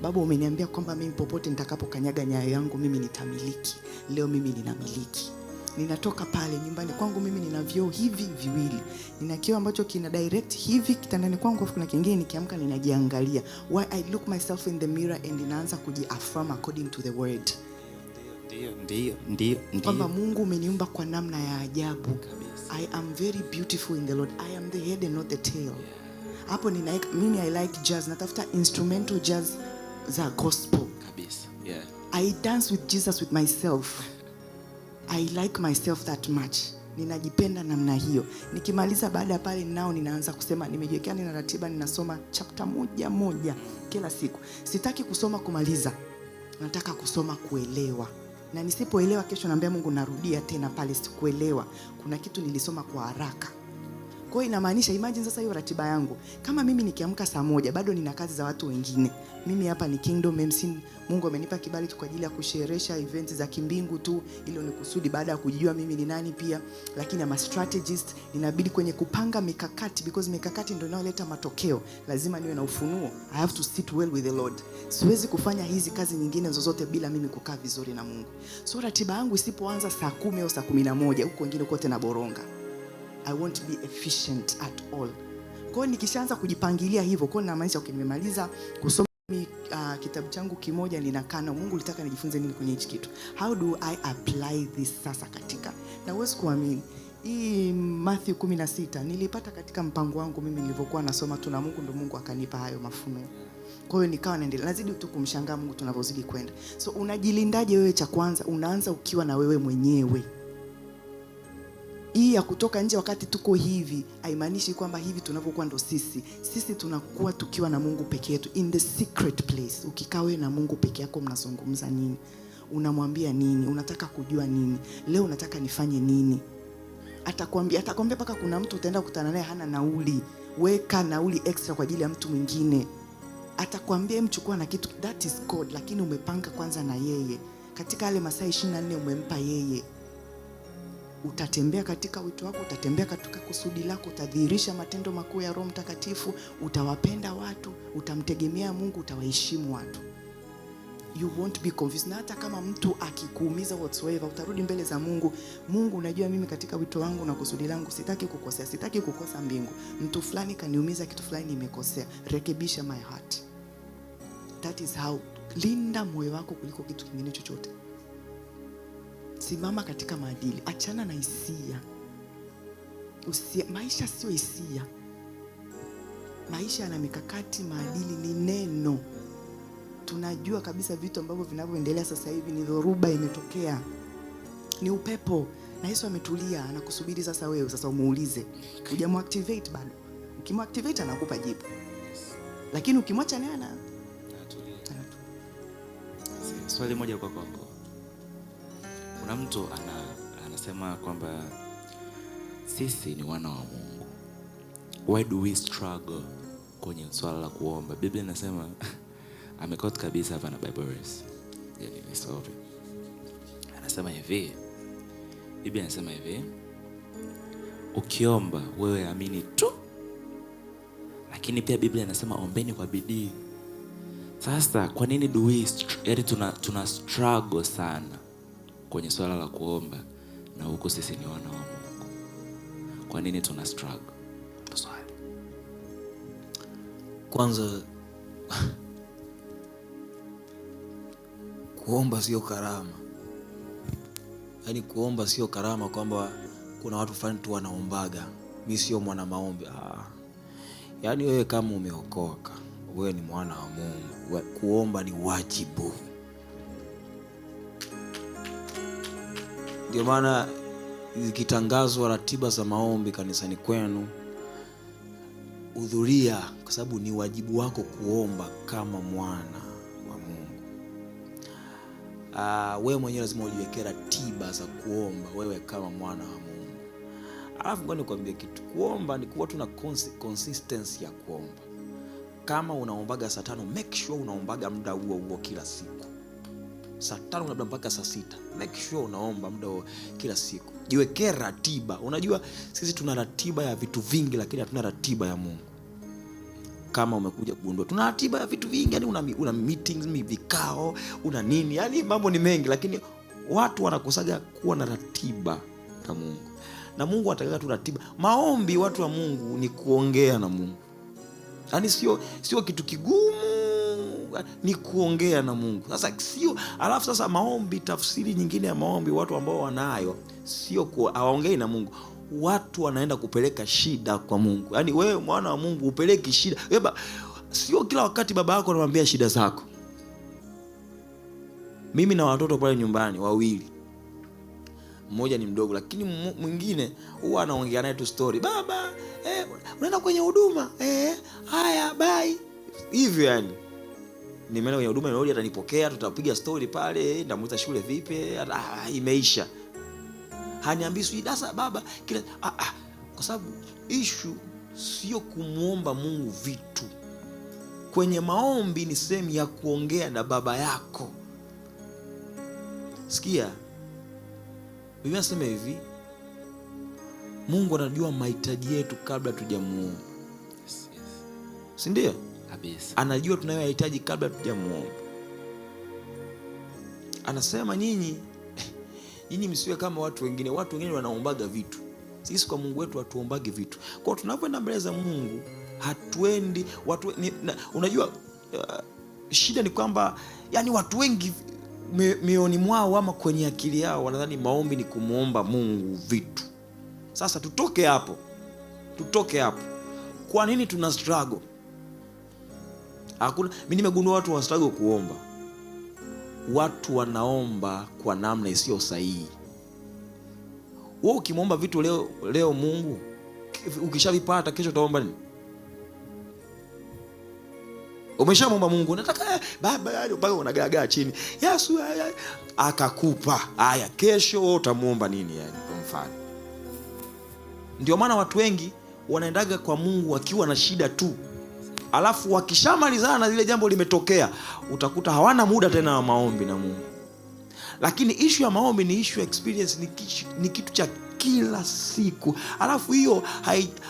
Baba, umeniambia kwamba mimi popote nitakapokanyaga nyayo yangu mimi nitamiliki. Leo mimi ninamiliki. Ninatoka pale nyumbani kwangu, mimi nina vioo hivi viwili. Nina kioo ambacho kina direct hivi kitandani kwangu, afu kuna kingine nikiamka ninajiangalia. Why I look myself in the mirror and ninaanza kujiaffirm according to the word. Ndio. Kwamba Mungu umeniumba kwa namna ya ajabu. I am very beautiful in the Lord. I am the head and not the tail. Hapo mimi I like jazz. Natafuta instrumental jazz za gospel. Kabisa. Yeah. I dance with Jesus with myself. I like myself that much. Ninajipenda namna hiyo. Nikimaliza baada ya pale nao ninaanza kusema, nimejiwekea nina ratiba, ninasoma chapter moja kila siku. Sitaki kusoma kumaliza. Nataka kusoma kuelewa. Na nisipoelewa kesho naambia Mungu narudia tena pale sikuelewa. Kuna kitu nilisoma kwa haraka. Kwa hiyo inamaanisha, imagine sasa hiyo ratiba yangu. Kama mimi nikiamka saa 1 bado nina kazi za watu wengine. Mimi hapa ni Kingdom MC. Mungu amenipa kibali tu kwa ajili ya kusherehesha events za kimbingu tu, ili nikusudi baada ya kujijua mimi ni nani pia. Lakini I'm a strategist, inabidi kwenye kupanga mikakati, because mikakati ndio inayoleta matokeo. Lazima niwe na ufunuo. I have to sit well with the Lord. Siwezi kufanya hizi kazi nyingine zozote bila mimi kukaa vizuri na Mungu. So ratiba yangu isipoanza saa 10 au saa 11, huko wengine kote na boronga, I won't be efficient at all. Kwa hiyo nikishaanza kujipangilia hivyo, kwa nini maanisha nimemaliza kusoma kitabu changu kimoja, ninakaa na Mungu, litaka nijifunze nini kwenye hichi kitu? How do I apply this sasa katika? Na uwezi kuamini, hii Matthew 16 nilipata katika mpango wangu mimi nilivyokuwa nasoma tu, na Mungu ndo Mungu akanipa hayo mafunuo. Kwa hiyo nikawa naendelea, nazidi tu kumshangaa Mungu tunavyozidi kwenda. So unajilindaje wewe? Cha kwanza unaanza ukiwa na wewe mwenyewe. Hii ya kutoka nje wakati tuko hivi haimaanishi kwamba hivi tunavyokuwa ndo sisi. Sisi tunakuwa tukiwa na Mungu peke yetu in the secret place. Ukikaa wewe na Mungu peke yako, mnazungumza nini? Unamwambia nini? Unataka kujua nini? Leo unataka nifanye nini? Atakwambia paka kuna mtu utaenda kukutana naye hana nauli. Weka nauli extra kwa ajili ya mtu mwingine. Atakwambia mchukua na kitu, that is God, lakini umepanga kwanza na yeye. Katika yale masaa 24 umempa yeye. Utatembea katika wito wako, utatembea katika kusudi lako, utadhihirisha matendo makuu ya Roho Mtakatifu, utawapenda watu, utamtegemea Mungu, utawaheshimu watu. You won't be confused. Na hata kama mtu akikuumiza whatsoever, utarudi mbele za Mungu. Mungu, unajua mimi katika wito wangu na kusudi langu sitaki kukosea, sitaki kukosa mbingu. Mtu fulani kaniumiza kitu fulani, nimekosea. Rekebisha my heart. That is how. Linda moyo wako kuliko kitu kingine chochote. Simama katika maadili, achana na hisia. Maisha sio hisia. Maisha yana mikakati, maadili, ni neno. Tunajua kabisa vitu ambavyo vinavyoendelea sasa hivi ni dhoruba imetokea, ni upepo, na Yesu ametulia anakusubiri sasa wewe sasa umuulize. Hujamuactivate bado. Ukimuactivate anakupa jibu, lakini ukimwacha naye anatulia. Swali moja kwako. Kuna mtu anasema kwamba sisi ni wana wa Mungu. Why do we struggle kwenye swala la kuomba? Biblia inasema amekota kabisa hapa na Bible verse. Yaani ni sorry. Anasema hivi. Biblia inasema hivi. Ukiomba wewe amini tu. Lakini pia Biblia inasema ombeni kwa bidii. Sasa kwa nini do we tuna struggle sana kwenye swala la kuomba na huko sisi ni wana wa Mungu? Kwa nini tuna struggle? Swali. Kwanza kuomba sio karama. Yaani kuomba sio karama kwamba kuna watu fulani tu wanaombaga. Mimi sio mwana maombi. Yaani wewe kama umeokoka, wewe ni mwana wa Mungu, kuomba ni wajibu. Ndio maana zikitangazwa ratiba za maombi kanisani kwenu, hudhuria, kwa sababu ni wajibu wako kuomba kama mwana wa Mungu. Wewe mwenyewe lazima ujiwekee ratiba za kuomba wewe kama mwana wa Mungu. Alafu ngoja nikwambie kitu, kuomba ni kuwa tuna consistency ya kuomba. Kama unaombaga saa 5, make sure unaombaga muda huo kila siku. Saa 5 labda mpaka saa 6, make sure unaomba muda huo kila siku. Jiwekee ratiba. Unajua sisi tuna ratiba ya vitu vingi, lakini hatuna ratiba ya Mungu. Kama umekuja kugundua, tuna ratiba ya vitu vingi, yani una meetings, vikao, una nini, yani mambo ni mengi, lakini watu wanakosaga kuwa na ratiba ya Mungu. Na Mungu anataka tu ratiba. Maombi, watu wa Mungu, ni kuongea na Mungu. Yani sio kitu kigumu, ni kuongea na Mungu. Sasa sio, alafu sasa maombi, tafsiri nyingine ya maombi watu ambao wanayo sio hawaongei na Mungu. Watu wanaenda kupeleka shida kwa Mungu. Yaani wewe mwana wa Mungu upeleki shida. Sio kila wakati baba yako anamwambia shida zako. Mimi na watoto pale nyumbani 2. Mmoja ni mdogo, lakini mwingine huwa anaongea naye tu story. Baba, unaenda kwenye huduma? Haya, bye. Hivyo yani. Nimeenda kwenye huduma, nimerudi, atanipokea, tutapiga story pale, ndamuuliza shule vipi, imeisha. Haniambii sasa baba kila kwa sababu issue sio kumuomba Mungu vitu. Kwenye maombi ni sehemu ya kuongea na baba yako. Sikia. Biblia inasema hivi, Mungu anajua mahitaji yetu kabla tujamuomba. Yes. Si ndio? Kabisa. Anajua tunayohitaji kabla tujamuomba. Anasema nyinyi msiwe kama watu wengine. Watu wengine wanaombaga vitu. Sisi kwa Mungu wetu hatuombagi vitu. Kwa hiyo tunapoenda mbele za Mungu, hatuendi unajua shida ni kwamba yani watu wengi mioni mwao ama kwenye akili yao wanadhani maombi ni kumuomba Mungu vitu. Sasa tutoke hapo. Kwa nini tuna struggle? Mimi nimegundua watu wa struggle kuomba. Watu wanaomba kwa namna isiyo sahihi. Wewe ukimwomba vitu leo Mungu, ukishavipata kesho utaomba nini? Umeshamwomba Mungu, nataka baba, yani mpaka unagaagaa chini. Yesu akakupa. Haya, kesho wewe utamuomba nini yani kwa mfano? Ndio maana watu wengi wanaendaga kwa Mungu wakiwa na shida tu. Alafu wakishamalizana na zile jambo limetokea, utakuta hawana muda tena wa maombi na Mungu. Lakini issue ya maombi ni issue ya experience, ni kitu cha kila siku. Alafu hiyo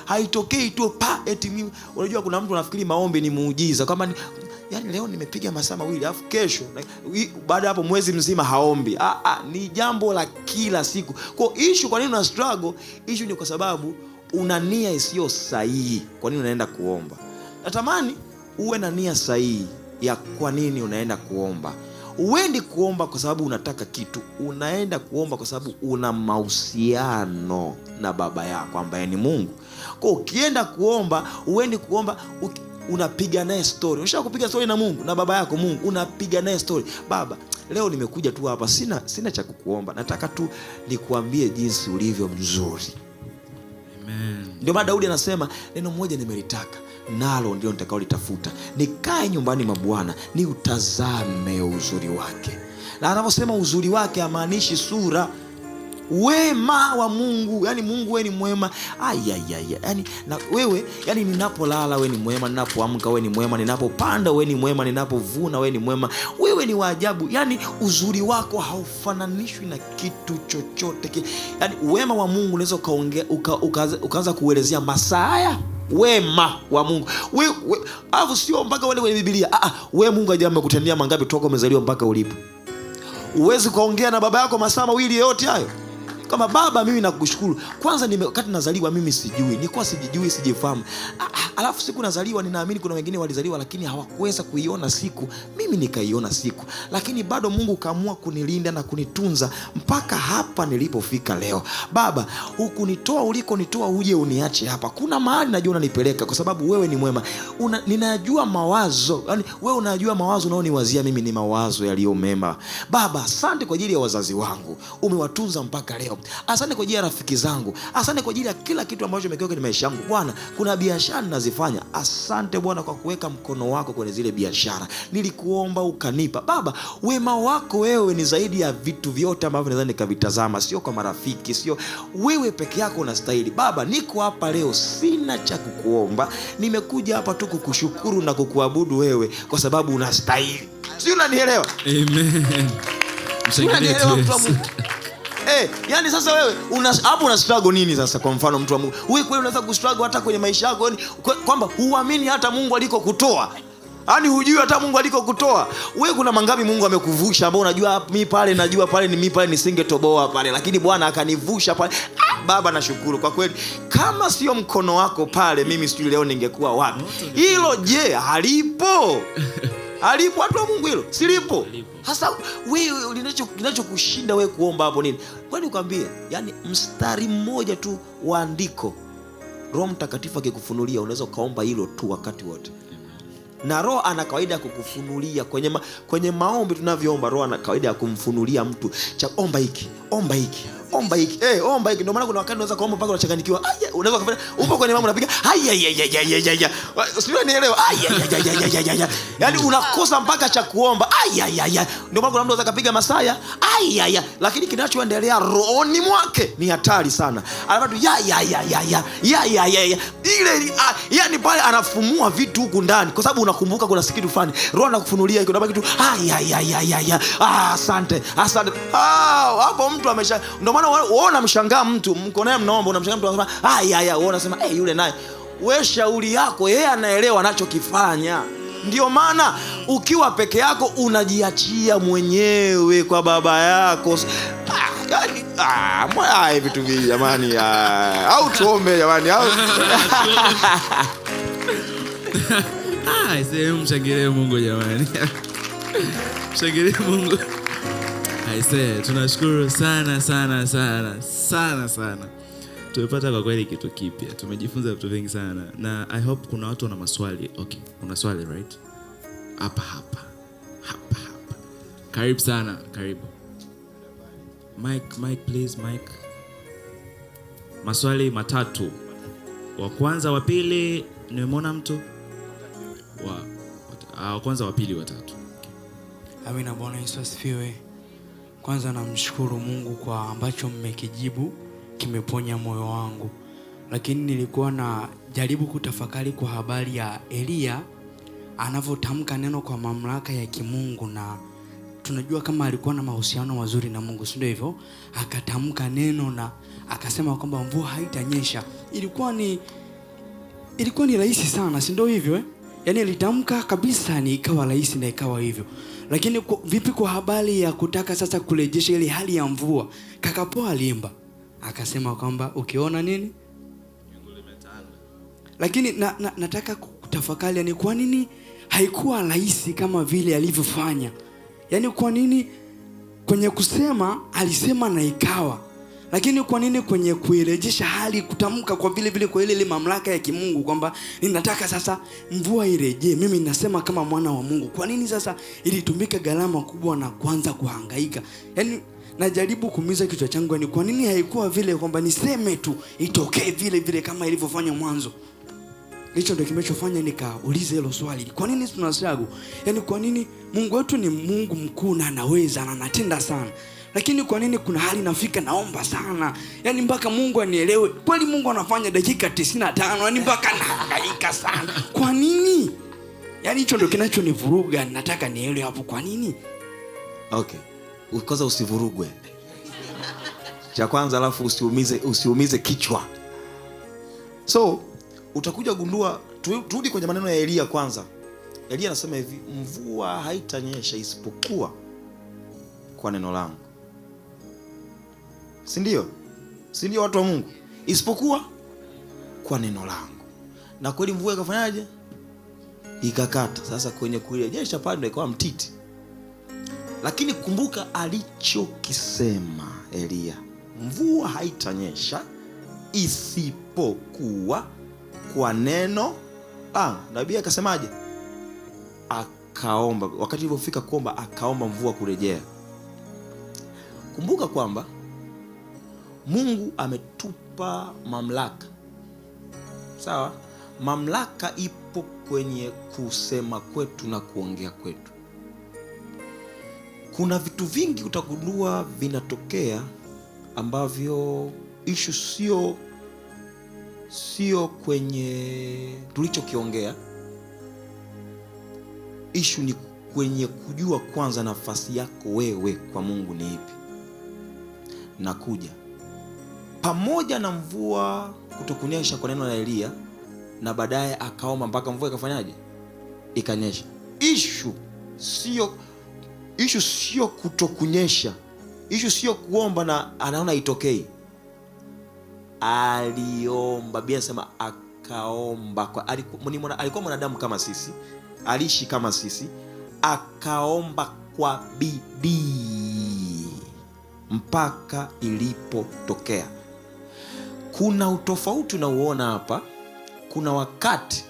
haitokei tu eti mimi. Unajua kuna mtu anafikiri maombi ni muujiza, kama yani leo nimepiga masaa 2 alafu kesho baada hapo mwezi mzima haombi. Ni jambo la kila siku. Kwa issue, kwa nini una struggle? Issue ni kwa sababu una nia isiyo sahihi. Kwa nini unaenda kuomba? Natamani uwe na nia sahihi ya kwa nini unaenda kuomba. Uendi kuomba kwa sababu unataka kitu. Unaenda kuomba kwa sababu una mahusiano na baba yako ambaye ni Mungu. Kwa ukienda kuomba, uendi kuomba unapiga naye story. Unataka kupiga story na Mungu, na baba yako Mungu, unapiga naye story. Baba, leo nimekuja tu hapa, sina cha kukuomba. Nataka tu nikuambie jinsi ulivyo mzuri. Amen. Ndio maana Daudi anasema, neno moja nimelitaka, nalo ndio nitakaolitafuta, nikae nyumbani mwa Bwana, ni utazame uzuri wake. Na anaposema uzuri wake hamaanishi sura, wema wa Mungu. Yani Mungu wewe ni mwema. Yani na wewe, yani ninapolala wewe ni mwema, ninapoamka wewe ni mwema, ninapopanda wewe ni mwema, ninapovuna wewe ni mwema. Wewe ni wa ajabu. Yani uzuri wako haufananishwi na kitu chochote. Yani wema wa Mungu unaweza ukaanza kuelezea masaa wema wa Mungu. Alafu sio mpaka wale kwenye Biblia. Wewe Mungu ajabu kutendea mangapi toka umezaliwa mpaka ulipo. Uwezi kaongea na baba yako masaa mawili yote hayo. Kama baba, mimi nakushukuru. Kwanza wakati nazaliwa mimi sijui. Nilikuwa sijijui, sijifahamu. Alafu siku nazaliwa, ninaamini kuna wengine walizaliwa lakini hawakuweza kuiona siku. Mimi nikaiona siku. Lakini bado Mungu kaamua kunilinda na kunitunza mpaka hapa nilipofika leo. Baba, hukunitoa ulikonitoa uje uniache hapa. Kuna mahali najua unanipeleka kwa sababu wewe ni mwema. Ninajua mawazo. Yani wewe unajua mawazo unaoniwazia mimi ni mawazo yaliyo mema. Baba, asante kwa ajili ya wazazi wangu. Umewatunza mpaka leo. Asante kwa ajili ya rafiki zangu. Asante kwa ajili ya kila kitu ambacho umekiweka kwenye maisha yangu. Bwana, kuna biashara nazifanya. Asante Bwana kwa kuweka mkono wako kwenye zile biashara. Nilikuomba ukanipa. Baba, wema wako wewe ni zaidi ya vitu vyote ambavyo naweza nikavitazama. Sio kwa marafiki, sio wewe peke yako unastahili. Baba, niko hapa leo, sina cha kukuomba. Nimekuja hapa tu kukushukuru na kukuabudu wewe kwa sababu unastahili. Sio, unanielewa? Amen. Unanielewa mtu wa Mungu? Yani sasa wewe hapo una struggle nini sasa? Kwa mfano mtu wa Mungu, wewe kweli unaweza kustruggle hata kwenye maisha yako, yani kwamba huamini hata Mungu alikokutoa. Yaani hujui hata Mungu alikokutoa. Wewe kuna mangapi Mungu amekuvusha ambao unajua mimi pale najua pale ni mimi pale nisingetoboa pale, lakini Bwana akanivusha pale. Baba, nashukuru kwa kweli. Kama sio mkono wako pale, mimi sijui leo ningekuwa wapi. Hilo je, halipo? Halipo watu wa Mungu, hilo silipo. Sasa wewe kinachokushinda wewe kuomba hapo nini? Kwani nikwambie, yani mstari mmoja tu wa andiko Roho Mtakatifu akikufunulia unaweza kaomba hilo tu wakati wote. Na Roho ana kawaida ya kukufunulia kwenye maombi tunavyoomba. Roho ana kawaida ya kumfunulia mtu cha omba hiki, omba hiki, omba hiki. Omba hiki. Ndio maana kuna wakati unaweza kuomba mpaka unachanganyikiwa. Unaweza kufanya upo kwenye mambo unapiga sio, nielewa. Yaani unakosa mpaka cha kuomba. Ndio maana kuna mtu anaweza kupiga masaya. Lakini kinachoendelea rohoni mwake ni hatari sana. Alafu ile yani pale anafumua vitu huku ndani kwa sababu unakumbuka kuna kitu fulani. Roho anakufunulia iko unabaki tu asante. Hapo mtu amesha. Ndio maana unaona mshangaa mtu mko naye mnaomba, unamshangaa mtu anasema wewe unasema yule naye. Wewe shauri yako, yeye anaelewa anachokifanya. Ndio maana ukiwa peke yako unajiachia mwenyewe kwa baba yako. Yani vitu vingi jamani. Au tuombe jamani, au mshangilie Mungu jamani. Mshangilie Mungu. Tunashukuru sana. Tumepata kwa kweli kitu kipya. Tumejifunza vitu vingi sana. Na I hope kuna watu wana maswali. Okay, una swali right? Hapa. Karibu sana, karibu. Mike please, Mike. Maswali matatu. Wa kwanza, wa pili, nimemwona mtu. Wa kwanza, wa pili, wa tatu. Amina. Bwana Yesu asifiwe. Kwanza namshukuru Mungu kwa ambacho mmekijibu, kimeponya moyo wangu. Lakini nilikuwa na jaribu kutafakari kwa habari ya Elia anavyotamka neno kwa mamlaka ya kimungu, na tunajua kama alikuwa na mahusiano mazuri na Mungu, si ndio hivyo? Akatamka neno na akasema kwamba mvua haitanyesha. Ilikuwa ni rahisi sana, si ndio hivyo? Yaani alitamka kabisa, ni ikawa rahisi na ikawa hivyo. Lakini vipi kwa habari ya kutaka sasa kurejesha ile hali ya mvua? Kakapoa alimba akasema kwamba ukiona nini lakini nataka kutafakari ni kwa nini haikuwa rahisi kama vile alivyofanya. Yaani kwa nini kwenye kusema alisema na ikawa, Lakini kwa nini kwenye kuirejesha hali, kutamka kwa vile vile kwa ile mamlaka ya kimungu kwamba ninataka sasa mvua irejee, mimi ninasema kama mwana wa Mungu, kwa nini sasa ilitumika gharama kubwa na kuanza kuhangaika? Yaani najaribu kuumiza kichwa changu, yani kwa nini haikuwa vile kwamba niseme tu itokee vile vile kama ilivyofanya mwanzo? Hicho ndio kimechofanya nikaulize hilo swali. Kwa nini tunashagu? Yaani kwa nini Mungu wetu ni Mungu mkuu na anaweza na anatenda sana, lakini kwa nini kuna hali nafika naomba sana, yaani mpaka Mungu anielewe? Kweli Mungu anafanya dakika 95, yaani mpaka nahangaika sana. Kwa nini? Yaani hicho ndio kinachonivuruga, nataka nielewe hapo kwa nini. Okay. Kwanza usivurugwe. Cha kwanza, alafu usiumize kichwa. So utakuja gundua, turudi kwenye maneno ya Elia kwanza. Elia anasema hivi, mvua haitanyesha isipokuwa kwa neno langu. Si ndio? Si ndio watu wa Mungu? Isipokuwa kwa neno langu. Na kweli mvua ikafanyaje? Ikakata. Sasa kwenye kuirejesha pale ndio ikawa mtiti. Lakini kumbuka alichokisema Elia, mvua haitanyesha isipokuwa kwa neno langu. Nabii akasemaje? Akaomba. Wakati ilipofika kuomba, akaomba mvua kurejea. Kumbuka kwamba Mungu ametupa mamlaka. Sawa? Mamlaka ipo kwenye kusema kwetu na kuongea kwetu. Kuna vitu vingi utagundua vinatokea ambavyo issue sio kwenye tulichokiongea. Issue ni kwenye kujua kwanza nafasi yako wewe kwa Mungu ni ipi. Nakuja pamoja na mvua kutokunyesha kwa neno la Elia, na baadaye akaomba mpaka mvua ikafanyaje? Ikanyesha. Issue sio kutokunyesha. Issue sio kuomba na anaona itokei. Aliomba. Biblia inasema akaomba. Alikuwa mwanadamu kama sisi, aliishi kama sisi, akaomba kwa bidii mpaka ilipotokea. Kuna utofauti unaoona hapa. Kuna wakati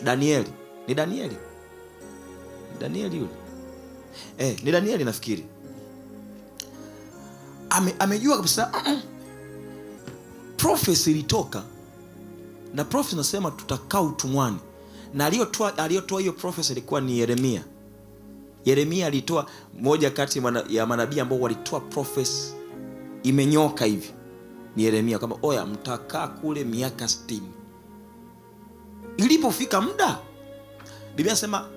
Danieli yule. Ni Danieli nafikiri. Amejua kabisa prophecy ilitoka, na prophecy nasema tutakaa utumwani, na aliyotoa hiyo prophecy ilikuwa ni Yeremia. Yeremia alitoa, moja kati ya manabii ambao walitoa prophecy imenyoka hivi ni Yeremia, kama oya mtakaa kule miaka 60. Ilipofika muda, Biblia inasema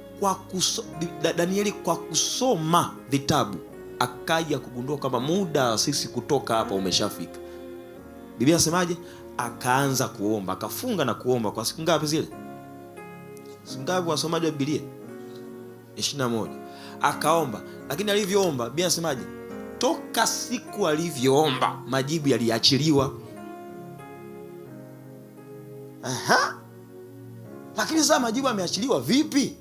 Danieli kwa kusoma vitabu akaja kugundua kama muda sisi kutoka hapa umeshafika. Biblia inasemaje? Akaanza kuomba, akafunga na kuomba kwa siku ngapi zile? Siku ngapi wasomaji wa Biblia? 21. Akaomba, lakini alivyoomba Biblia inasemaje? Toka siku alivyoomba majibu yaliachiliwa. Lakini sasa majibu yameachiliwa vipi?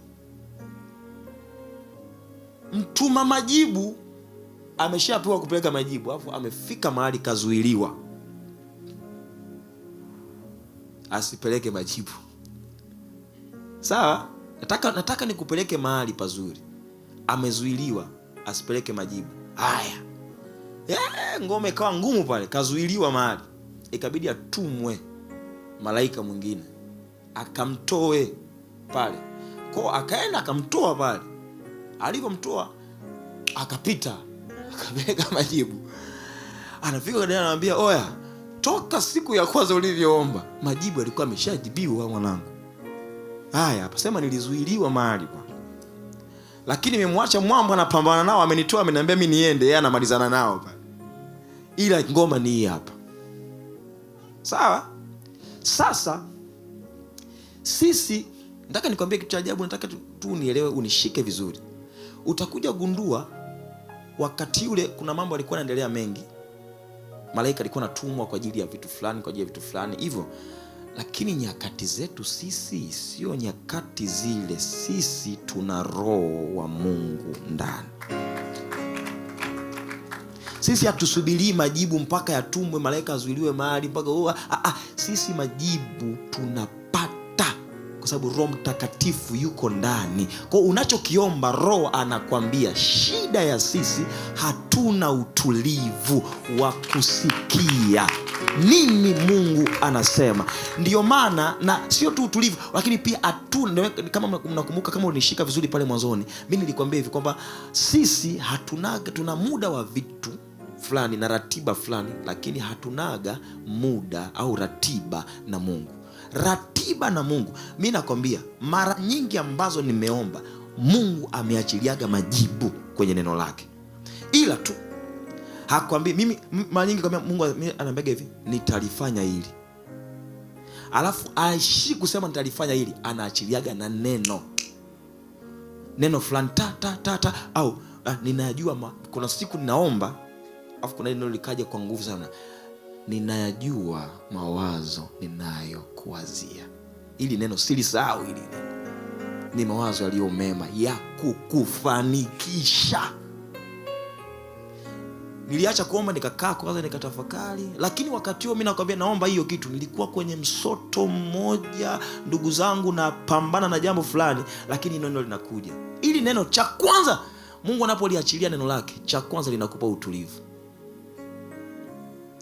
Mtuma majibu ameshapewa kupeleka majibu, alafu amefika mahali kazuiliwa asipeleke majibu. Sawa? Nataka nikupeleke mahali pazuri. Amezuiliwa asipeleke majibu. Haya. Ngome ikawa ngumu pale, kazuiliwa mahali. Ikabidi atumwe malaika mwingine akamtoe pale. Kwa akaenda akamtoa pale. Alipomtoa akapita, akapeleka majibu. Anafika kwa Danieli anamwambia, oya, toka siku ya kwanza ulivyoomba majibu yalikuwa yameshajibiwa mwanangu. Haya, hapa sema nilizuiliwa mahali bwana, lakini nimemwacha mwamba anapambana nao, amenitoa, ameniambia mimi niende, yeye anamalizana nao pale. Ila ngoma ni hii hapa. Sawa? Sasa sisi, nataka nikwambie kitu cha ajabu, nataka tu unielewe, unishike vizuri. Utakuja gundua wakati ule kuna mambo yalikuwa yanaendelea mengi. Malaika alikuwa anatumwa kwa ajili ya vitu fulani, hivyo. Lakini nyakati zetu sisi sio nyakati zile. Sisi tuna roho wa Mungu ndani. Sisi hatusubirii majibu mpaka yatumwe, malaika azuiliwe mahali mpaka sisi majibu tunapata kwa sababu Roho Mtakatifu yuko ndani. Kwa unachokiomba Roho anakwambia. Shida ya sisi, hatuna utulivu wa kusikia nini Mungu anasema. Ndiyo maana, na sio tu utulivu, lakini pia kama mnakumbuka, kama unishika vizuri pale mwanzoni, mimi nilikwambia hivi kwamba sisi tuna muda wa vitu fulani na ratiba fulani, lakini hatunaga muda au ratiba na Mungu. Ratiba na Mungu, mimi nakwambia mara nyingi ambazo nimeomba, Mungu ameachiliaga majibu kwenye neno lake, ila tu hakwambii. Mimi mara nyingi kwambia Mungu ananiambia hivi, nitalifanya hili, alafu aishi kusema nitalifanya hili, anaachiliaga na neno fulani ta au ninajua kuna siku ninaomba, alafu kuna neno likaja kwa nguvu sana, ninayajua mawazo ninayokuwazia. Ili neno silisahau, hili neno ni mawazo yaliyo mema ya kukufanikisha. Niliacha kuomba, nikakaa kwanza nikatafakari, lakini wakati huo mimi nakwambia naomba hiyo kitu, nilikuwa kwenye msoto mmoja, ndugu zangu, na pambana na jambo fulani, lakini neno linakuja. Ili neno cha kwanza, Mungu anapoliachilia neno lake, cha kwanza linakupa utulivu.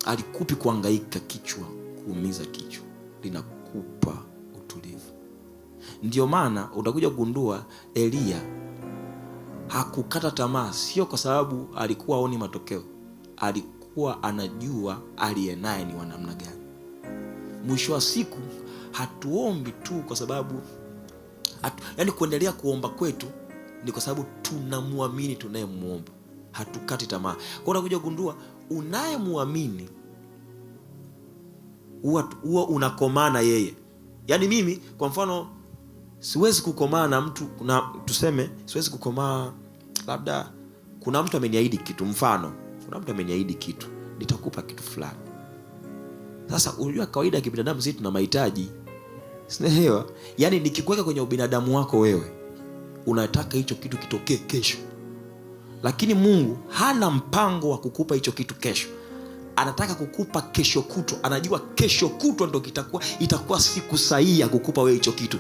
Alikupi kuhangaika kichwa, kuumiza kichwa, linakupa utulivu. Ndio maana utakuja kugundua Elia hakukata tamaa, sio kwa sababu alikuwa haoni matokeo, alikuwa anajua aliye naye ni wa namna gani. Mwisho wa siku hatuombi tu kwa sababu yani kuendelea kuomba kwetu ni kwa sababu tunamwamini tunayemuomba, hatukati tamaa. Kwa unakuja kugundua unayemuamini huwa unakomana yeye. Yani mimi kwa mfano siwezi kukomaa na mtu, tuseme siwezi kukomaa, labda kuna mtu ameniahidi kitu, mfano kuna mtu ameniahidi kitu, nitakupa kitu fulani. Sasa unajua kawaida ya kibinadamu sisi tuna mahitaji, sinaelewa. Yani nikikuweka kwenye ubinadamu wako wewe, unataka hicho kitu kitokee kesho, lakini Mungu hana mpango wa kukupa hicho kitu kesho, anataka kukupa kesho kutwa. Anajua kesho kutwa ndio itakuwa siku sahihi ya kukupa wewe hicho kitu.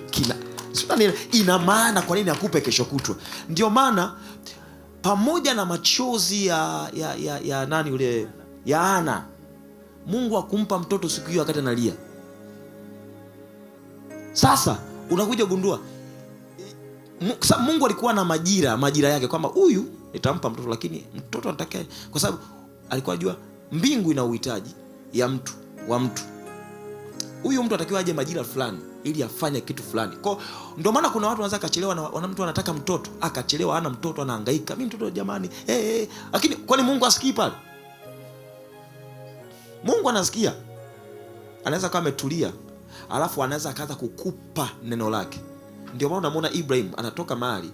Ina maana kwa nini akupe kesho kutwa. Ndio maana pamoja na machozi ya nani yule ya Ana, Mungu akumpa mtoto siku hiyo wakati analia. Sasa unakuja kugundua Mungu alikuwa na majira yake, kwamba huyu nitampa mtoto, lakini mtoto anataka, kwa sababu alikuwa anajua mbingu ina uhitaji wa mtu. Huyu mtu atakiwa aje majira fulani ili afanye kitu fulani. Kwa ndio maana kuna watu wanaweza kachelewa, na mtu anataka mtoto, akachelewa, ana mtoto, anahangaika, mimi mtoto jamani, lakini kwani Mungu asikii pale? Mungu anasikia. Anaweza kama ametulia, alafu anaweza akaanza kukupa neno lake. Ndio maana unamuona Ibrahim anatoka mahali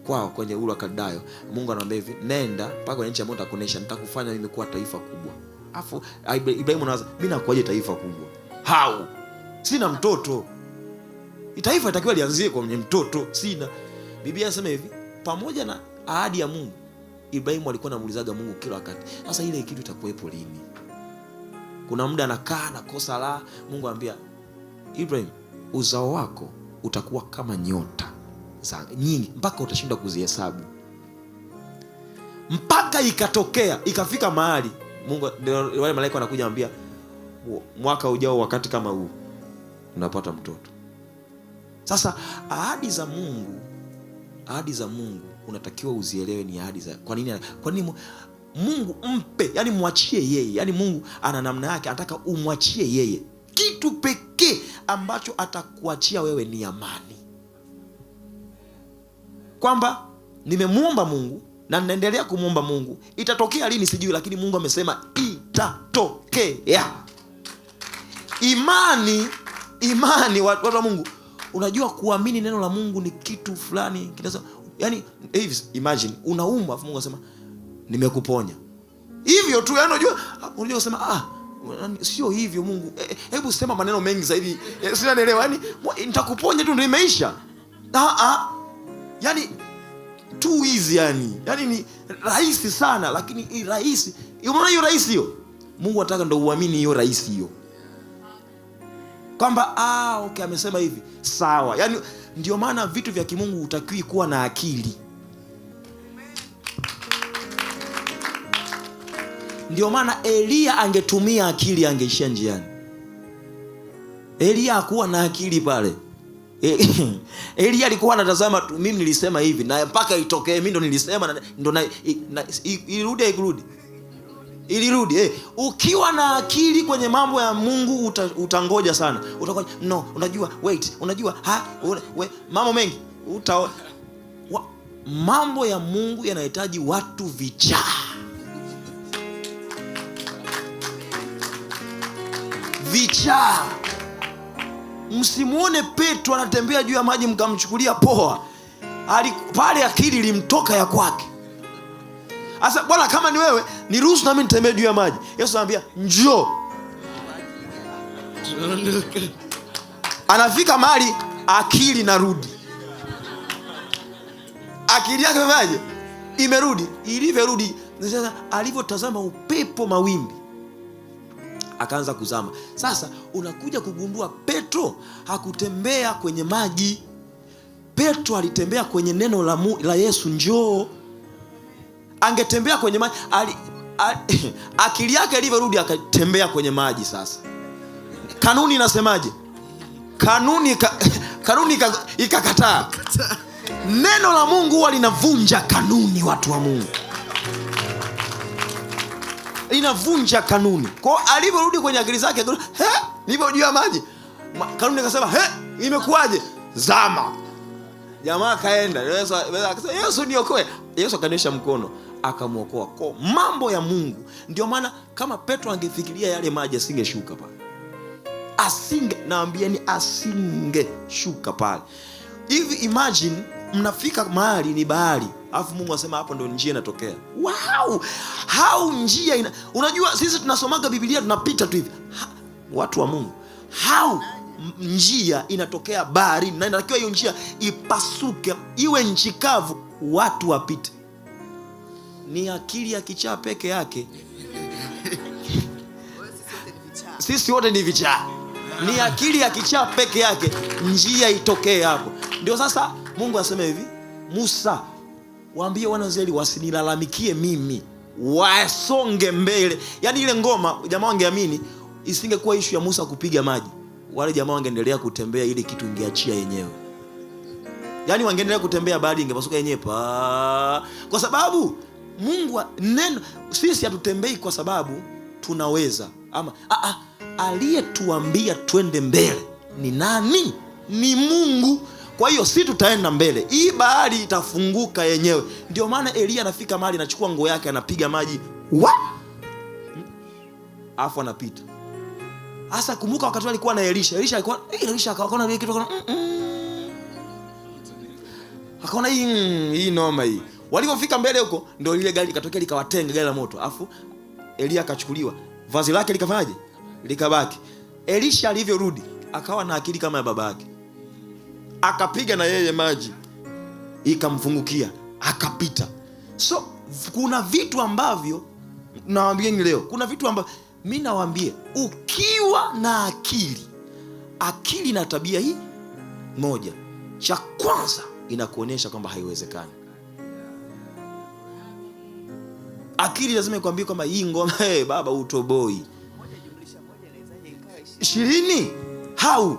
kwao kwenye Uru wa Kaldayo, Mungu anamwambia hivi, nenda mpaka kwenye nchi ambayo nitakuonesha, nitakufanya mimi kuwa taifa kubwa. Alafu Ibrahim anaanza, mimi nakuaje taifa kubwa? Hao sina mtoto. Taifa itakiwa lianzie kwa mtoto, sina. Biblia inasema hivi, pamoja na ahadi ya Mungu, Ibrahim alikuwa anamuulizaga Mungu kila wakati, sasa ile kitu itakuwepo lini? Kuna muda anakaa na kosa la Mungu anambia Ibrahim, uzao wako utakuwa kama nyota nyingi mpaka utashindwa kuzihesabu. Mpaka ikatokea, ikafika mahali Mungu, wale malaika wanakuja anambia, mwaka ujao wakati kama huu unapata mtoto. Sasa ahadi za Mungu unatakiwa uzielewe ni ahadi za. Kwa nini Mungu mpe, yani muachie yeye. Yani Mungu ana namna yake, anataka umwachie yeye. Kitu pekee ambacho atakuachia wewe ni amani. Kwamba nimemuomba Mungu na ninaendelea kumuomba Mungu, itatokea lini sijui, lakini Mungu amesema itatokea. Imani watu wa Mungu, unajua kuamini neno la Mungu ni kitu fulani kinaweza, yani imagine unaumwa afu Mungu anasema nimekuponya. Hivyo tu, yani unajua kusema sio hivyo Mungu, hebu sema maneno mengi zaidi, sinaelewa, yani nitakuponya tu ndio imeisha. Yani tu too easy yani ni rahisi sana, lakini hii rahisi, unaona hiyo rahisi hiyo, Mungu anataka ndo uamini hiyo rahisi hiyo, kwamba okay amesema hivi sawa. Yani ndio maana vitu vya kimungu utakiwi kuwa na akili. Ndio maana Elia angetumia akili angeishia njiani. Elia hakuwa na akili pale. Elia alikuwa anatazama tu, mimi nilisema hivi na mpaka itokee, mimi ndo nilisema ndo ilirudi. Ukiwa na akili kwenye mambo ya Mungu utangoja sana. Utakuwa no, unajua wait, unajua mambo mengi mambo ya Mungu yanahitaji watu vichaa. Vichaa. Msimuone Petro anatembea juu ya maji mkamchukulia poa. Pale akili ilimtoka ya kwake. Sasa Bwana, kama ni wewe, niruhusu na mimi nitembee juu ya maji. Yesu anambia njoo. Anafika mahali akili narudi. Akili yake maji imerudi. Ilivyorudi, sasa alivyotazama upepo mawimbi, akaanza kuzama. Sasa unakuja kugundua Petro hakutembea kwenye maji. Petro alitembea kwenye neno la Yesu, njoo. Angetembea kwenye maji, akili yake ilivyorudi akatembea kwenye maji. Sasa kanuni inasemaje? Kanuni ikakataa. Neno la Mungu huwa linavunja kanuni, watu wa Mungu, linavunja kanuni. Kwa alivyorudi kwenye akili zake, nipo juu ya maji, kanuni ikasema imekuwaje? Zama. Jamaa kaenda. Yesu akasema Yesu niokoe. Yesu akanyosha mkono akamuokoa. Kwa mambo ya Mungu, ndio maana kama Petro angefikiria yale maji asingeshuka pale. Naambieni asingeshuka pale. Hivi imagine mnafika mahali ni bahari, alafu Mungu asema hapo ndo njia inatokea. Wow! How njia unajua sisi tunasomaga Biblia tunapita tu hivi. Watu wa Mungu, how njia inatokea bahari, na inatakiwa hiyo njia ipasuke iwe nchi kavu watu wapite. Ni akili ya kichaa peke yake. Sisi wote ni vichaa. Ni akili ya kichaa peke yake njia itokee hapo. Ndio sasa Mungu asema hivi, Musa, waambie wana wa Israeli wasinilalamikie mimi, wasonge mbele. Yani ile ngoma jamaa wangeamini isingekuwa issue ya Musa kupiga maji. Wale jamaa wangeendelea kutembea, ile kitu ingeachia yenyewe. Yani wangeendelea kutembea, bahari ingepasuka yenyewe kwa sababu Mungu neno. Sisi hatutembei kwa sababu tunaweza ama aliyetuambia twende mbele ni nani? Ni Mungu. Kwa hiyo si tutaenda mbele, hii bahari itafunguka yenyewe. Ndio maana Elia anafika mahali anachukua nguo yake anapiga maji afu anapita. Asa kumbuka wakati alikuwa na Elisha akaona ile kitu akaona hii noma hii. Walipofika mbele huko ndio ile gari likatokea likawatenga, gari la moto. Afu Elia akachukuliwa, vazi lake likafanyaje? Likabaki. Elisha alivyorudi akawa na akili kama ya baba yake. Akapiga na yeye maji ikamfungukia, akapita. So kuna vitu ambavyo nawaambieni leo, kuna vitu ambavyo mimi nawaambia, ukiwa na akili na tabia hii moja, cha kwanza inakuonyesha kwamba haiwezekani. Akili lazima ikwambie kwamba hii ngoma baba utoboi 20 hau.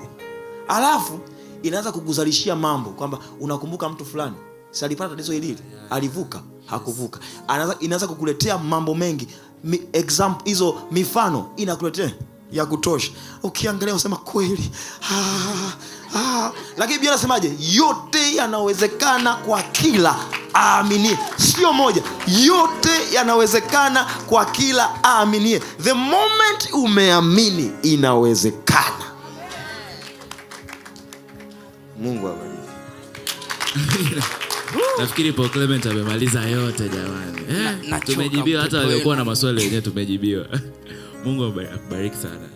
Alafu inaanza kukuzalishia mambo kwamba unakumbuka mtu fulani si alipata tatizo hili, alivuka, hakuvuka. Inaanza kukuletea mambo mengi. Example hizo, mifano inakuletea ya kutosha. Ukiangalia unasema kweli. Lakini Biblia inasemaje? Yote yanawezekana kwa kila aaminie. Sio moja, yote yanawezekana kwa kila aaminie. The moment umeamini inawezekana. Mungu awabariki. Nafikiri Paul Clement amemaliza yote jamani. Tumejibiwa hata waliokuwa na maswali yenyewe tumejibiwa. Mungu akubariki sana.